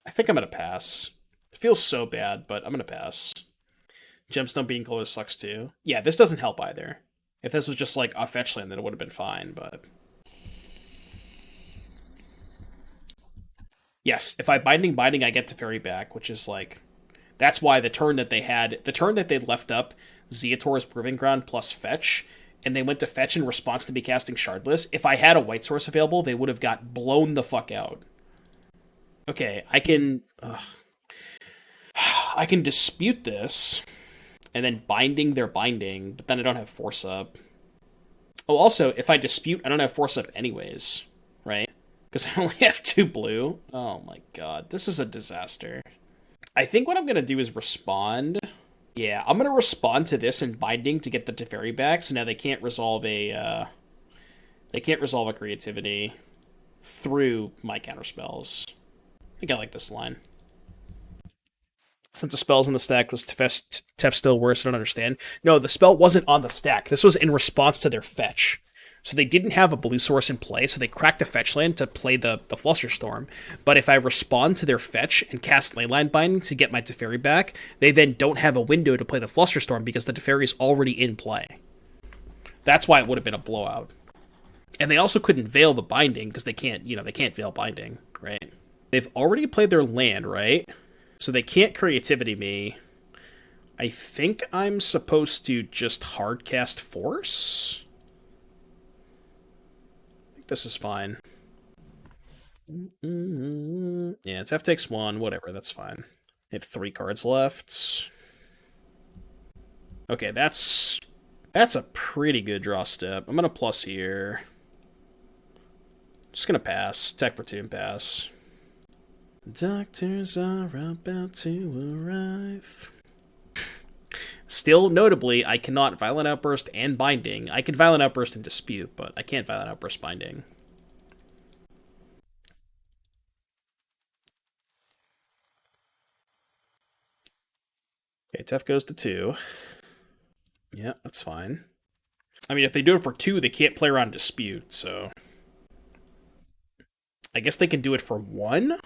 Speaker 1: I think I'm going to pass. It feels so bad, but I'm going to pass. Gemstone being color sucks too. Yeah, this doesn't help either. If this was just, like, a fetch land, then it would have been fine, but... Yes, if I Binding, I get Teferi back, which is, like... That's why the turn that they left up, Zeator's Proving Ground plus fetch, and they went to fetch in response to me casting Shardless, if I had a white source available, they would have got blown the fuck out. Okay, I can dispute this, and then Binding their Binding, but then I don't have Force Up. Oh, also, if I dispute, I don't have Force Up anyways, right? Because I only have 2 blue. Oh my god, this is a disaster. I think what I'm going to do is respond. Yeah, I'm going to respond to this and Binding to get the Teferi back, so now they can't resolve a creativity through my counterspells. I think I like this line. Since the spell's in the stack, was Tef still worse? I don't understand. No, the spell wasn't on the stack. This was in response to their fetch. So they didn't have a blue source in play, so they cracked the fetch land to play the Flusterstorm. But if I respond to their fetch and cast Leyline Binding to get my Teferi back, they then don't have a window to play the Flusterstorm because the Teferi is already in play. That's why it would have been a blowout. And they also couldn't veil the Binding because they can't veil Binding, right? They've already played their land, right? So they can't creativity me. I think I'm supposed to just hardcast Force? This is fine. Yeah, it's F takes 1, whatever, that's fine. I have 3 cards left. Okay, that's a pretty good draw step. I'm gonna plus here. Just gonna pass. Attack for 2 and pass. Doctors are about to arrive. Still, notably, I cannot Violent Outburst and Binding. I can Violent Outburst and Dispute, but I can't Violent Outburst Binding. Okay, Tef goes to 2. Yeah, that's fine. I mean, if they do it for 2, they can't play around Dispute, so... I guess they can do it for 1?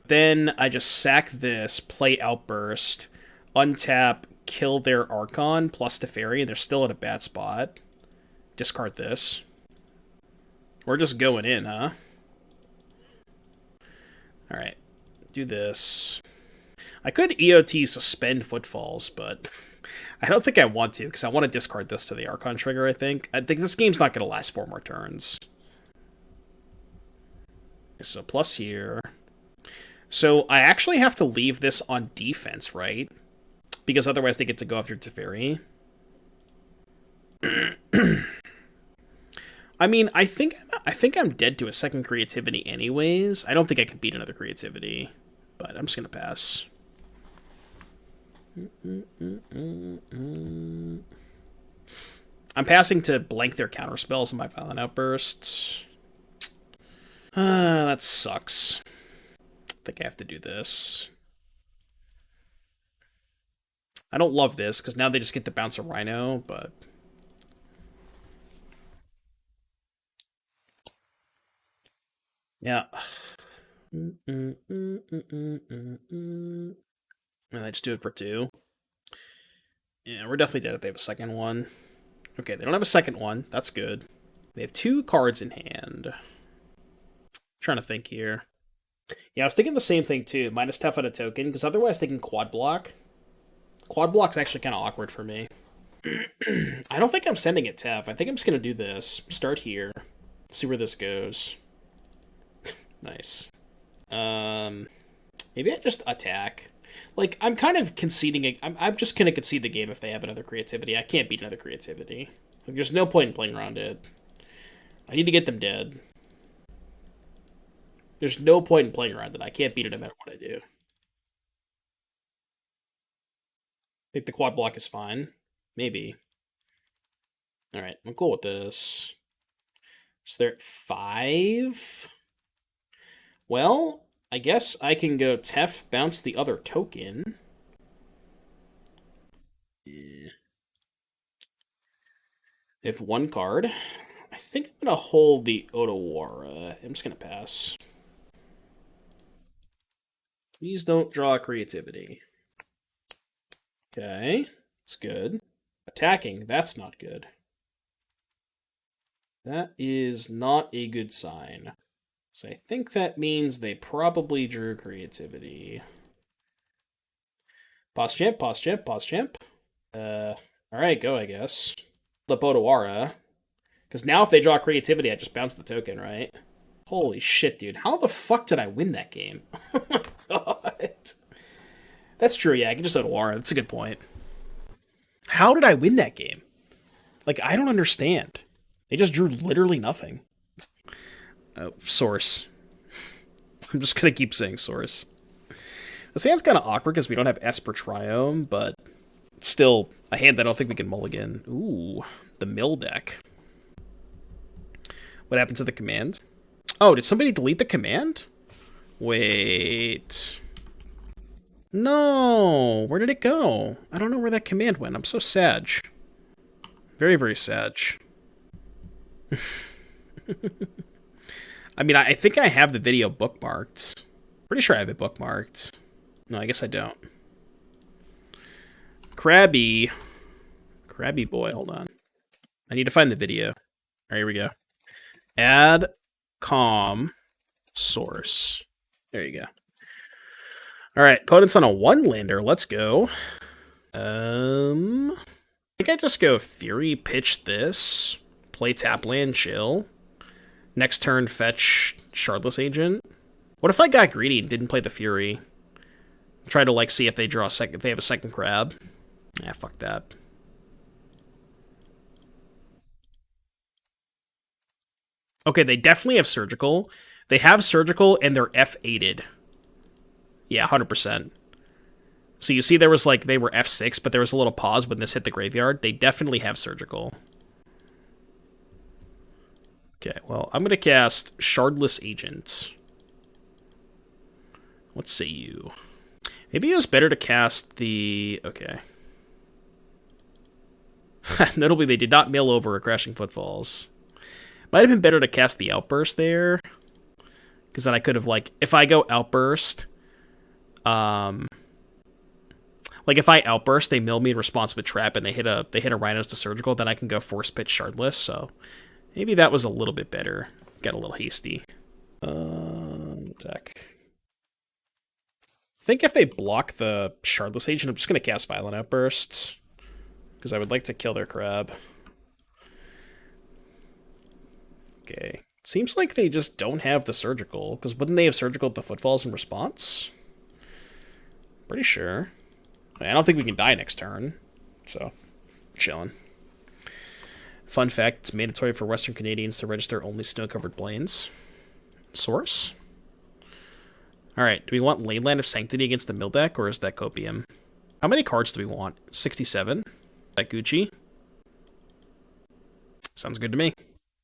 Speaker 1: Then I just sack this, play Outburst, untap, kill their Archon plus Teferi, and they're still at a bad spot. Discard this. We're just going in, huh? Alright. Do this. I could EOT suspend Footfalls, but I don't think I want to, because I want to discard this to the Archon trigger, I think. I think this game's not going to last 4 more turns. So plus here. So I actually have to leave this on defense, right? Because otherwise they get to go after Teferi. I mean, I think I'm dead to a second creativity anyways. I don't think I can beat another creativity, but I'm just gonna pass. I'm passing to blank their counterspells in my Violent Outbursts. That sucks. I think I have to do this. I don't love this, because now they just get to bounce a Rhino, but... Yeah. And I just do it for 2. Yeah, we're definitely dead if they have a second one. Okay, they don't have a second one. That's good. They have 2 cards in hand. Trying to think here. Yeah, I was thinking the same thing too. Minus Tef on a token, because otherwise thinking quad block. Quad block's actually kind of awkward for me. I don't think I'm sending it Tef. I think I'm just gonna do this. Start here. See where this goes. Nice. Maybe I just attack. Like, I'm kind of conceding. I'm just gonna concede the game if they have another creativity. I can't beat another creativity. Like, there's no point in playing around it. I need to get them dead. There's no point in playing around it. I can't beat it no matter what I do. I think the quad block is fine. Maybe. Alright, I'm cool with this. So they're at 5. Well, I guess I can go Tef, bounce the other token. Yeah. They have 1 card. I think I'm going to hold the Otawara. I'm just going to pass. Please don't draw creativity. Okay, it's good. Attacking, that's not good. That is not a good sign. So I think that means they probably drew creativity. Pause champ, pause champ, pause champ. Alright, go, I guess. The Otawara. Because now if they draw creativity, I just bounce the token, right? Holy shit, dude. How the fuck did I win that game? Oh my god. That's true, yeah. I can just Otawara. That's a good point. How did I win that game? Like, I don't understand. They just drew literally nothing. Oh, source. I'm just gonna keep saying source. This hand's kind of awkward because we don't have Esper Triome, but it's still a hand that I don't think we can mulligan. Ooh, the mill deck. What happened to the command? Oh, did somebody delete the command? Wait. No, where did it go? I don't know where that command went. I'm so sad. Very, very sad. I mean, I think I have the video bookmarked. Pretty sure I have it bookmarked. No, I guess I don't. Krabby. Krabby boy, hold on. I need to find the video. All right, here we go. Add com source. There you go. All right, opponent's on a 1-lander. Let's go. I think I just go Fury, pitch this, play tap land, chill. Next turn, fetch Shardless Agent. What if I got greedy and didn't play the Fury? Try to like see if they draw a second, if they have a second crab. Yeah, fuck that. Okay, they definitely have surgical. They have surgical and they're F8'd. Yeah, 100%. So you see there was like, they were F6, but there was a little pause when this hit the graveyard. They definitely have surgical. Okay, well, I'm going to cast Shardless Agent. What say you? Maybe it was better to cast the... Okay. Notably, they did not mill over a Crashing Footfalls. Might have been better to cast the Outburst there. Because then I could have, like... If I go Outburst... Like, if I Outburst, they mill me in response to a trap, and they hit a Rhinos to Surgical, then I can go Force Pitch Shardless, so... Maybe that was a little bit better. Got a little hasty. Attack. I think if they block the Shardless Agent, I'm just going to cast Violent Outburst. Because I would like to kill their crab. Okay. Seems like they just don't have the Surgical. Because wouldn't they have Surgical at the Footfalls in response? Pretty sure. I don't think we can die next turn. So, chilling. Fun fact, it's mandatory for Western Canadians to register only snow-covered plains. Source? Alright, do we want Leyline of Sanctity against the mill deck, or is that Copium? How many cards do we want? 67? That Gucci? Sounds good to me.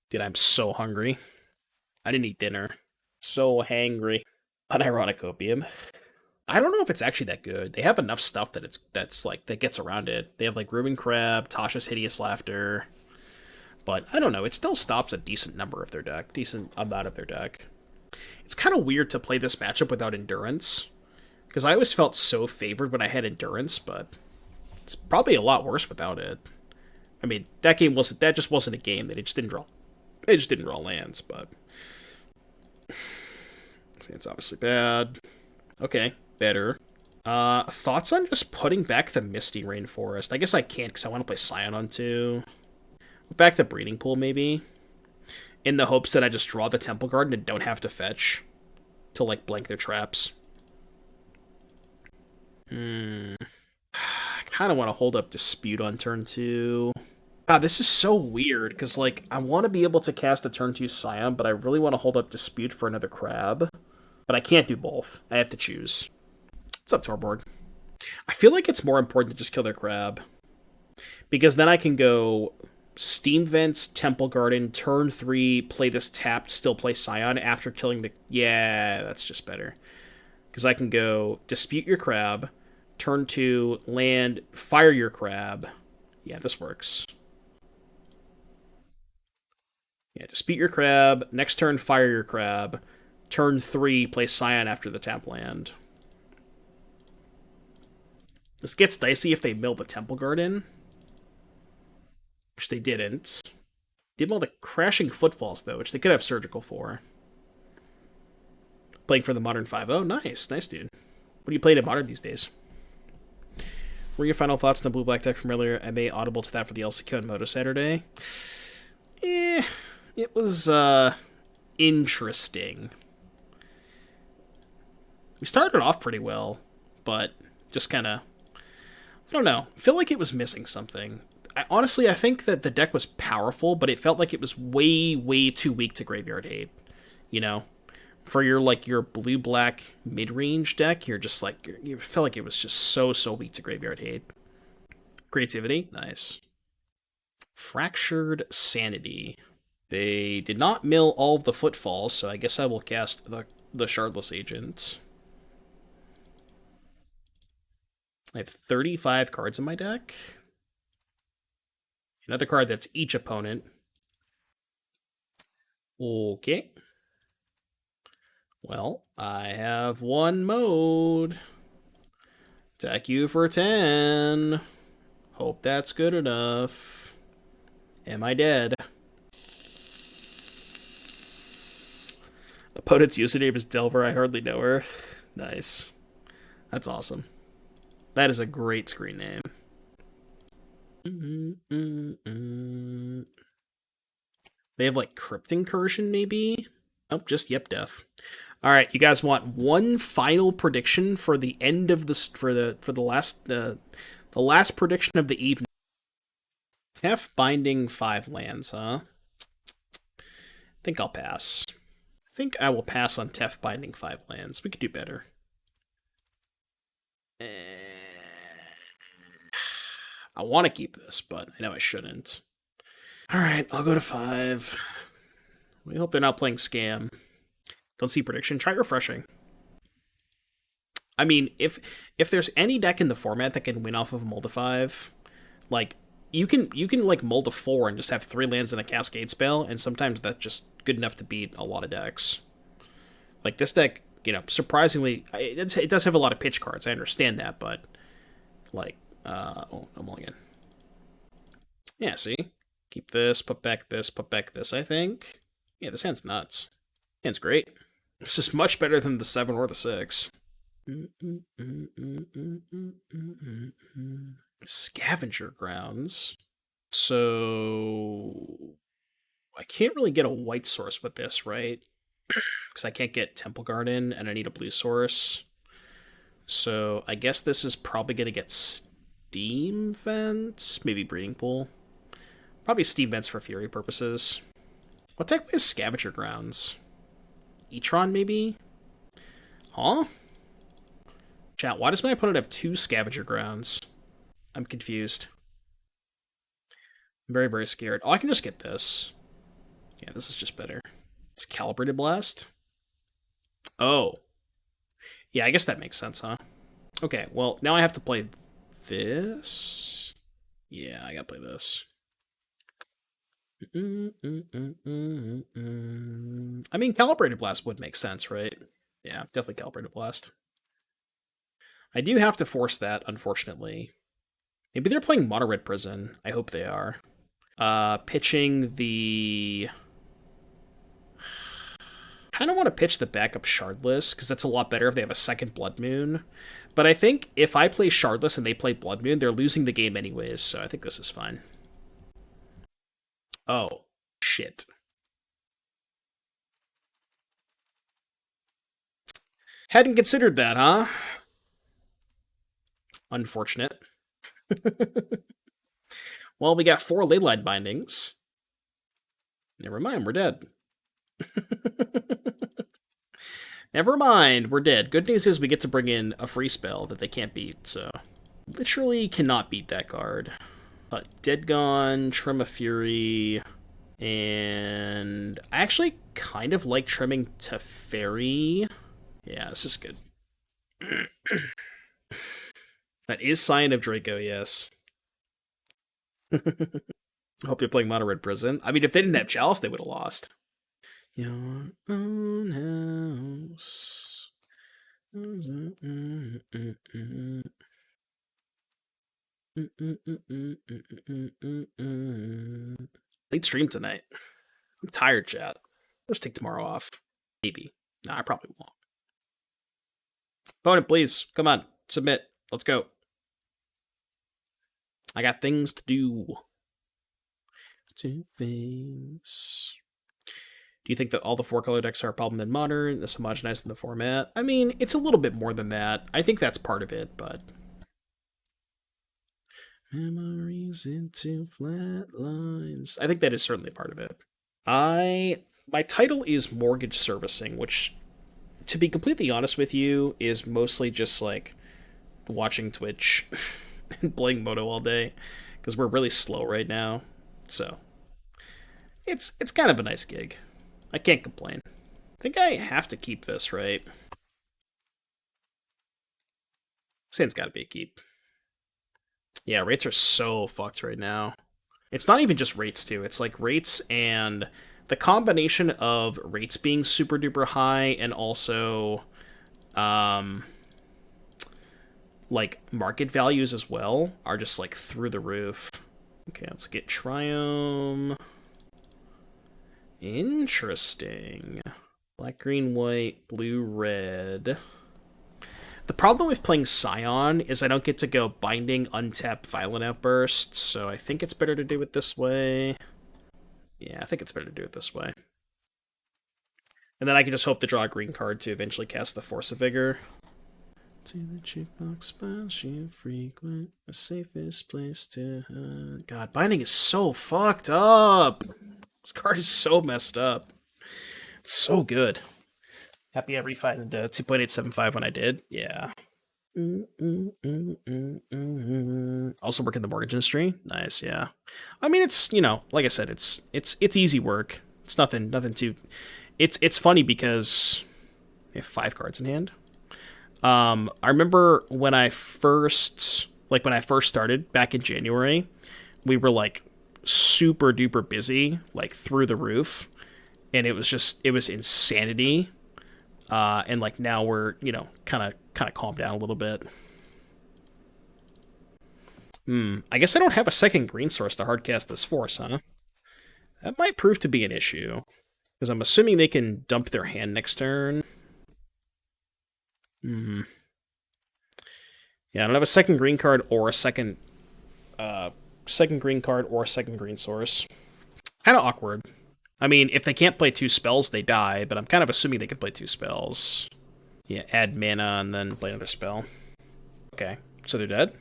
Speaker 1: Dude, I'm so hungry. I didn't eat dinner. So hangry. Unironic Copium. I don't know if it's actually that good. They have enough stuff that that gets around it. They have like Ruben Crab, Tasha's Hideous Laughter. But I don't know, it still stops a decent number of their deck. Decent amount of their deck. It's kind of weird to play this matchup without Endurance, because I always felt so favored when I had Endurance, but it's probably a lot worse without it. I mean, that just wasn't a game. They just didn't draw lands, but it's obviously bad. Okay, better. Thoughts on just putting back the Misty Rainforest? I guess I can't because I want to play Scion on 2. Back the Breeding Pool, maybe. In the hopes that I just draw the Temple Garden and don't have to fetch to, like, blank their traps. I kind of want to hold up Dispute on turn 2. God, this is so weird, because, like, I want to be able to cast a turn 2 Scion, but I really want to hold up Dispute for another Crab. But I can't do both. I have to choose. What's up, Torboard? I feel like it's more important to just kill their Crab. Because then I can go Steam Vents, Temple Garden, turn 3, play this tapped, still play Scion after killing the... Yeah, that's just better. Because I can go Dispute your Crab, turn 2, land, fire your Crab. Yeah, this works. Yeah, Dispute your Crab, next turn, fire your Crab, turn 3, play Scion after the tap land. This gets dicey if they mill the Temple Garden. Which they didn't. Did mill the Crashing Footfalls, though, which they could have Surgical for. Playing for the Modern 5-0. Nice. Nice, dude. What do you play in Modern these days? What are your final thoughts on the blue-black deck from earlier? I may audible to that for the LCQ and Moto Saturday. It was, interesting. We started off pretty well, but just kind of... I don't know. I feel like it was missing something. Honestly, I think that the deck was powerful, but it felt like it was way, way too weak to Graveyard Hate. You know? For your, like, your blue-black mid-range deck, you're just, like... You felt like it was just so, so weak to Graveyard Hate. Creativity? Nice. Fractured Sanity. They did not mill all of the Footfalls, so I guess I will cast the Shardless Agent. I have 35 cards in my deck. Another card that's each opponent. Okay. Well, I have one mode. Attack you for 10. Hope that's good enough. Am I dead? Opponent's username is Delver. I hardly know her. Nice. That's awesome. That is a great screen name. They have, like, Crypt Incursion, maybe? Nope, just Yep Def. All right, you guys want one final prediction for the end of this for the last prediction of the evening. Tef binding 5 lands, huh? I think I'll pass. I think I will pass on Tef binding 5 lands. We could do better. I want to keep this, but I know I shouldn't. All right, I'll go to 5. We hope they're not playing Scam. Don't see prediction. Try refreshing. I mean, if there's any deck in the format that can win off of a Mold of 5, like you can like Mold of 4 and just have 3 lands and a Cascade spell, and sometimes that's just good enough to beat a lot of decks. Like this deck, you know, surprisingly, it does have a lot of pitch cards. I understand that, but like, oh, no mulligan. Yeah, see, keep this, put back this, put back this. I think, yeah, this hand's nuts. Hand's great. This is much better than the 7 or the 6. Scavenger Grounds. So I can't really get a white source with this, right? Because I can't get Temple Garden, and I need a blue source. So I guess this is probably going to get Steam Vents, maybe Breeding Pool. Probably Steam Vents for Fury purposes. What deck is Scavenger Grounds? Etron, maybe? Huh? Chat, why does my opponent have 2 Scavenger Grounds? I'm confused. I'm very, very scared. Oh, I can just get this. Yeah, this is just better. It's Calibrated Blast? Oh. Yeah, I guess that makes sense, huh? Okay, well, now I have to play this. Yeah, I gotta play this. I mean, Calibrated Blast would make sense, right? Yeah, definitely Calibrated Blast. I do have to force that, unfortunately. Maybe they're playing Mono Red Prison. I hope they are. Pitching the... kind of want to pitch the backup Shardless, because that's a lot better if they have a second Blood Moon. But I think if I play Shardless and they play Blood Moon, they're losing the game anyways, so I think this is fine. Oh, shit. Hadn't considered that, huh? Unfortunate. Well, we got 4 Leyline Bindings. Never mind, we're dead. Never mind, we're dead. Good news is we get to bring in a free spell that they can't beat, so... literally cannot beat that card. Dead Gone, Trim of Fury, and... I actually kind of like trimming Teferi. Yeah, this is good. That is Scion of Draco, yes. I hope they're playing Mono Red Prison. I mean, if they didn't have Chalice, they would have lost. Your own house. Late stream tonight. I'm tired, chat. Let's take tomorrow off. Maybe. Nah, I probably won't. Opponent, please. Come on. Submit. Let's go. I got things to do. 2 things. Do you think that all the 4-color decks are a problem in Modern? It's homogenized in the format? I mean, it's a little bit more than that. I think that's part of it, but... memories into flat lines. I think that is certainly part of it. My title is Mortgage Servicing, which, to be completely honest with you, is mostly just, like, watching Twitch and playing Moto all day, because we're really slow right now, so... It's kind of a nice gig. I can't complain. I think I have to keep this, right? Saying's gotta be a keep. Yeah, rates are so fucked right now. It's not even just rates, too. It's like rates and the combination of rates being super duper high and also, like, market values as well are just, like, through the roof. Okay, let's get Triome. Interesting. Black, green, white, blue, red. The problem with playing Scion is I don't get to go Binding, Untap, Violent Outburst, so I think it's better to do it this way. Yeah, I think it's better to do it this way. And then I can just hope to draw a green card to eventually cast the Force of Vigor. To the jukebox spots you frequent, the safest place to... God, Binding is so fucked up! This card is so messed up. It's so good. Happy I refined 2.875 when I did. Yeah. Also work in the mortgage industry. Nice, yeah. I mean, it's, you know, like I said, it's easy work. It's nothing too... It's funny because we have 5 cards in hand. I remember when I first started back in January, we were like super duper busy, like through the roof, and it was insanity. And like now we're, you know, kind of calmed down a little bit. I guess I don't have a second green source to hardcast this Force, huh? That might prove to be an issue, because I'm assuming they can dump their hand next turn. Yeah, I don't have a second green card or a second green card or a second green source. Kind of awkward. I mean, if they can't play 2 spells, they die, but I'm kind of assuming they can play 2 spells. Yeah, add mana and then play another spell. Okay, so they're dead?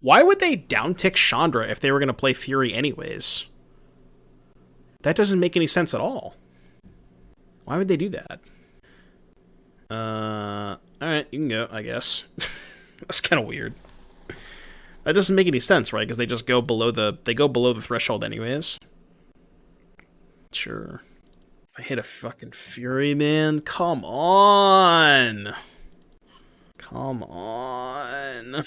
Speaker 1: Why would they downtick Chandra if they were going to play Fury anyways? That doesn't make any sense at all. Why would they do that? Alright, you can go, I guess. That's kind of weird. That doesn't make any sense, right? Because they just go below the threshold anyways. Sure. If I hit a fucking Fury, man, come on! Come on.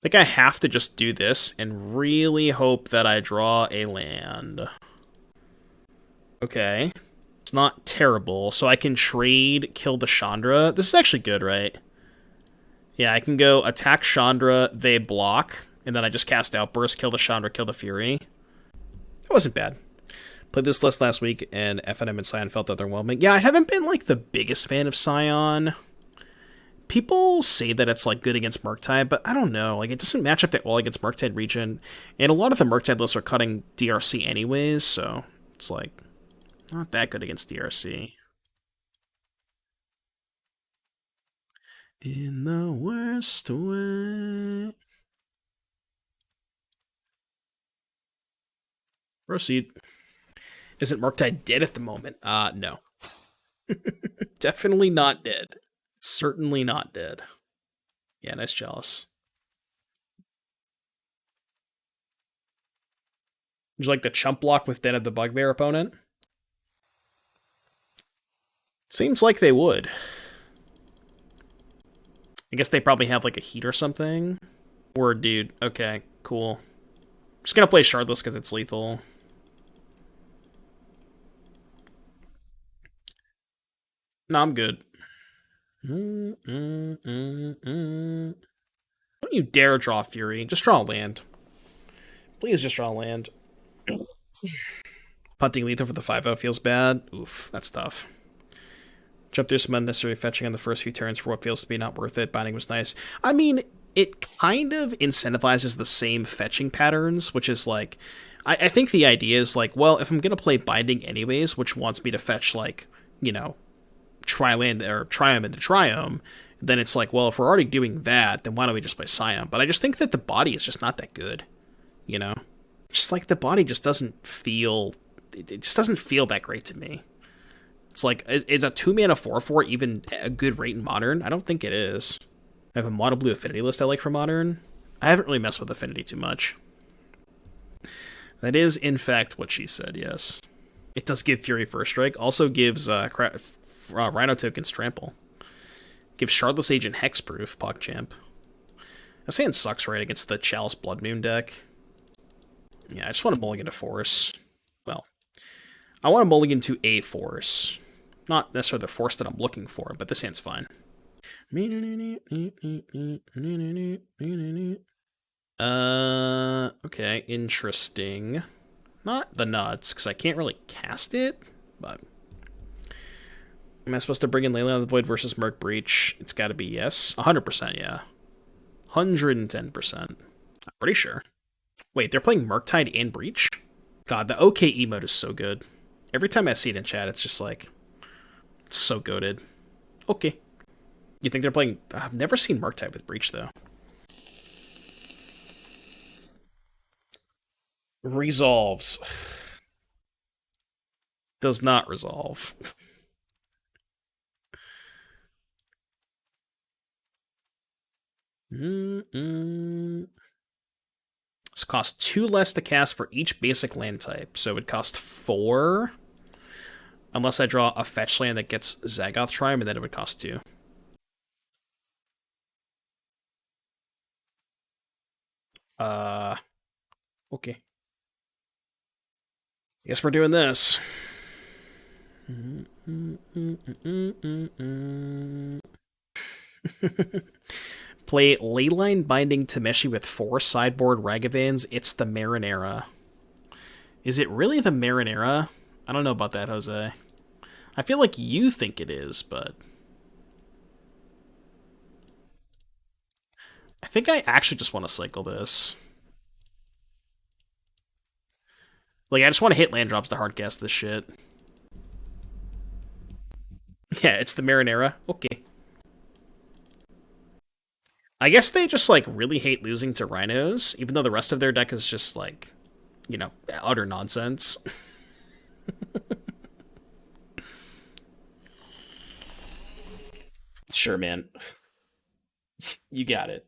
Speaker 1: think I have to just do this and really hope that I draw a land. Okay. It's not terrible, so I can trade Kill the Chandra. This is actually good, right? Yeah, I can go attack Chandra, they block, and then I just cast Outburst, kill the Chandra, kill the Fury. That wasn't bad. Played this list last week, and FNM and Scion felt underwhelming. Yeah, I haven't been, like, the biggest fan of Scion. People say that it's, like, good against Murktide, but I don't know. Like, it doesn't match up that well against Murktide region, and a lot of the Murktide lists are cutting DRC anyways, so it's, like, not that good against DRC. In the worst way. Proceed. Isn't Murktide dead at the moment? No. Definitely not dead. Certainly not dead. Yeah, nice Chalice. Would you like the chump block with Den of the Bugbear opponent? Seems like they would. I guess they probably have like a heat or something. Word, dude. Okay, cool. Just gonna play Shardless because it's lethal. No, I'm good. Don't you dare draw Fury. Just draw a land. Please just draw a land. Punting lethal for the 5-0 feels bad. Oof, that's tough. Jump through some unnecessary fetching on the first few turns for what feels to be not worth it. Binding was nice. I mean, it kind of incentivizes the same fetching patterns, which is like, I think the idea is like, well, if I'm going to play Binding anyways, which wants me to fetch like, you know, Triland or Triome into Triome, then it's like, well, if we're already doing that, then why don't we just play Scion? But I just think that the body is just not that good, you know? Just like the body just doesn't feel, it just doesn't feel that great to me. It's like, is a 2-mana 4/4 even a good rate in Modern? I don't think it is. I have a mono blue affinity list I like for Modern. I haven't really messed with affinity too much. That is, in fact, what she said, yes. It does give Fury First Strike. Also gives Rhino tokens Trample. Gives Shardless Agent Hexproof, PogChamp. That saying sucks right against the Chalice Blood Moon deck. Yeah, I just want to mulligan to Force. Well, I want to mulligan to a Force. Not necessarily the Force that I'm looking for, but this hand's fine. Okay, interesting. Not the nuts, because I can't really cast it, but... Am I supposed to bring in Leyline of the Void versus Merc Breach? It's gotta be yes. 100%, yeah. 110%. I'm pretty sure. Wait, they're playing Murktide and Breach? God, the OK emote is so good. Every time I see it in chat, it's just like... It's so goated. Okay. You think they're playing... I've never seen Murktide with Breach, though. Resolves. Does not resolve. This costs 2 less to cast for each basic land type, so it would cost 4. Unless I draw a fetch land that gets Zagoth Triome, and then it would cost 2. Okay. Guess we're doing this. Play Leyline Binding Tameshi with 4 sideboard Ragavans. It's the Marinera. Is it really the Marinera? I don't know about that, Jose. I feel like you think it is, but... I think I actually just want to cycle this. Like, I just want to hit land drops to hardcast this shit. Yeah, it's the Marinera. Okay. I guess they just, like, really hate losing to Rhinos, even though the rest of their deck is just, like, you know, utter nonsense. Sure, man. You got it.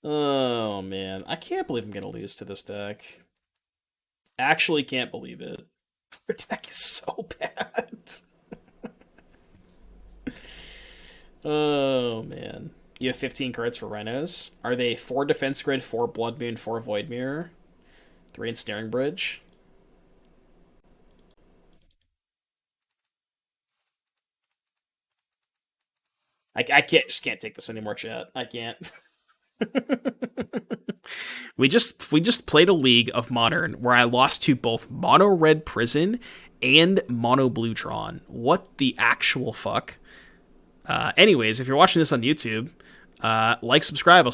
Speaker 1: Oh, man. I can't believe I'm going to lose to this deck. Actually can't believe it. Their deck is so bad. Oh, man. You have 15 cards for Rhinos. Are they 4 Defense Grid, 4 Blood Moon, 4 Void Mirror, 3 Ensnaring Bridge? I can't take this anymore, chat. I can't. we just played a league of Modern where I lost to both Mono Red Prison and Mono Blue Tron. What the actual fuck? Anyways, if you're watching this on YouTube, like, subscribe.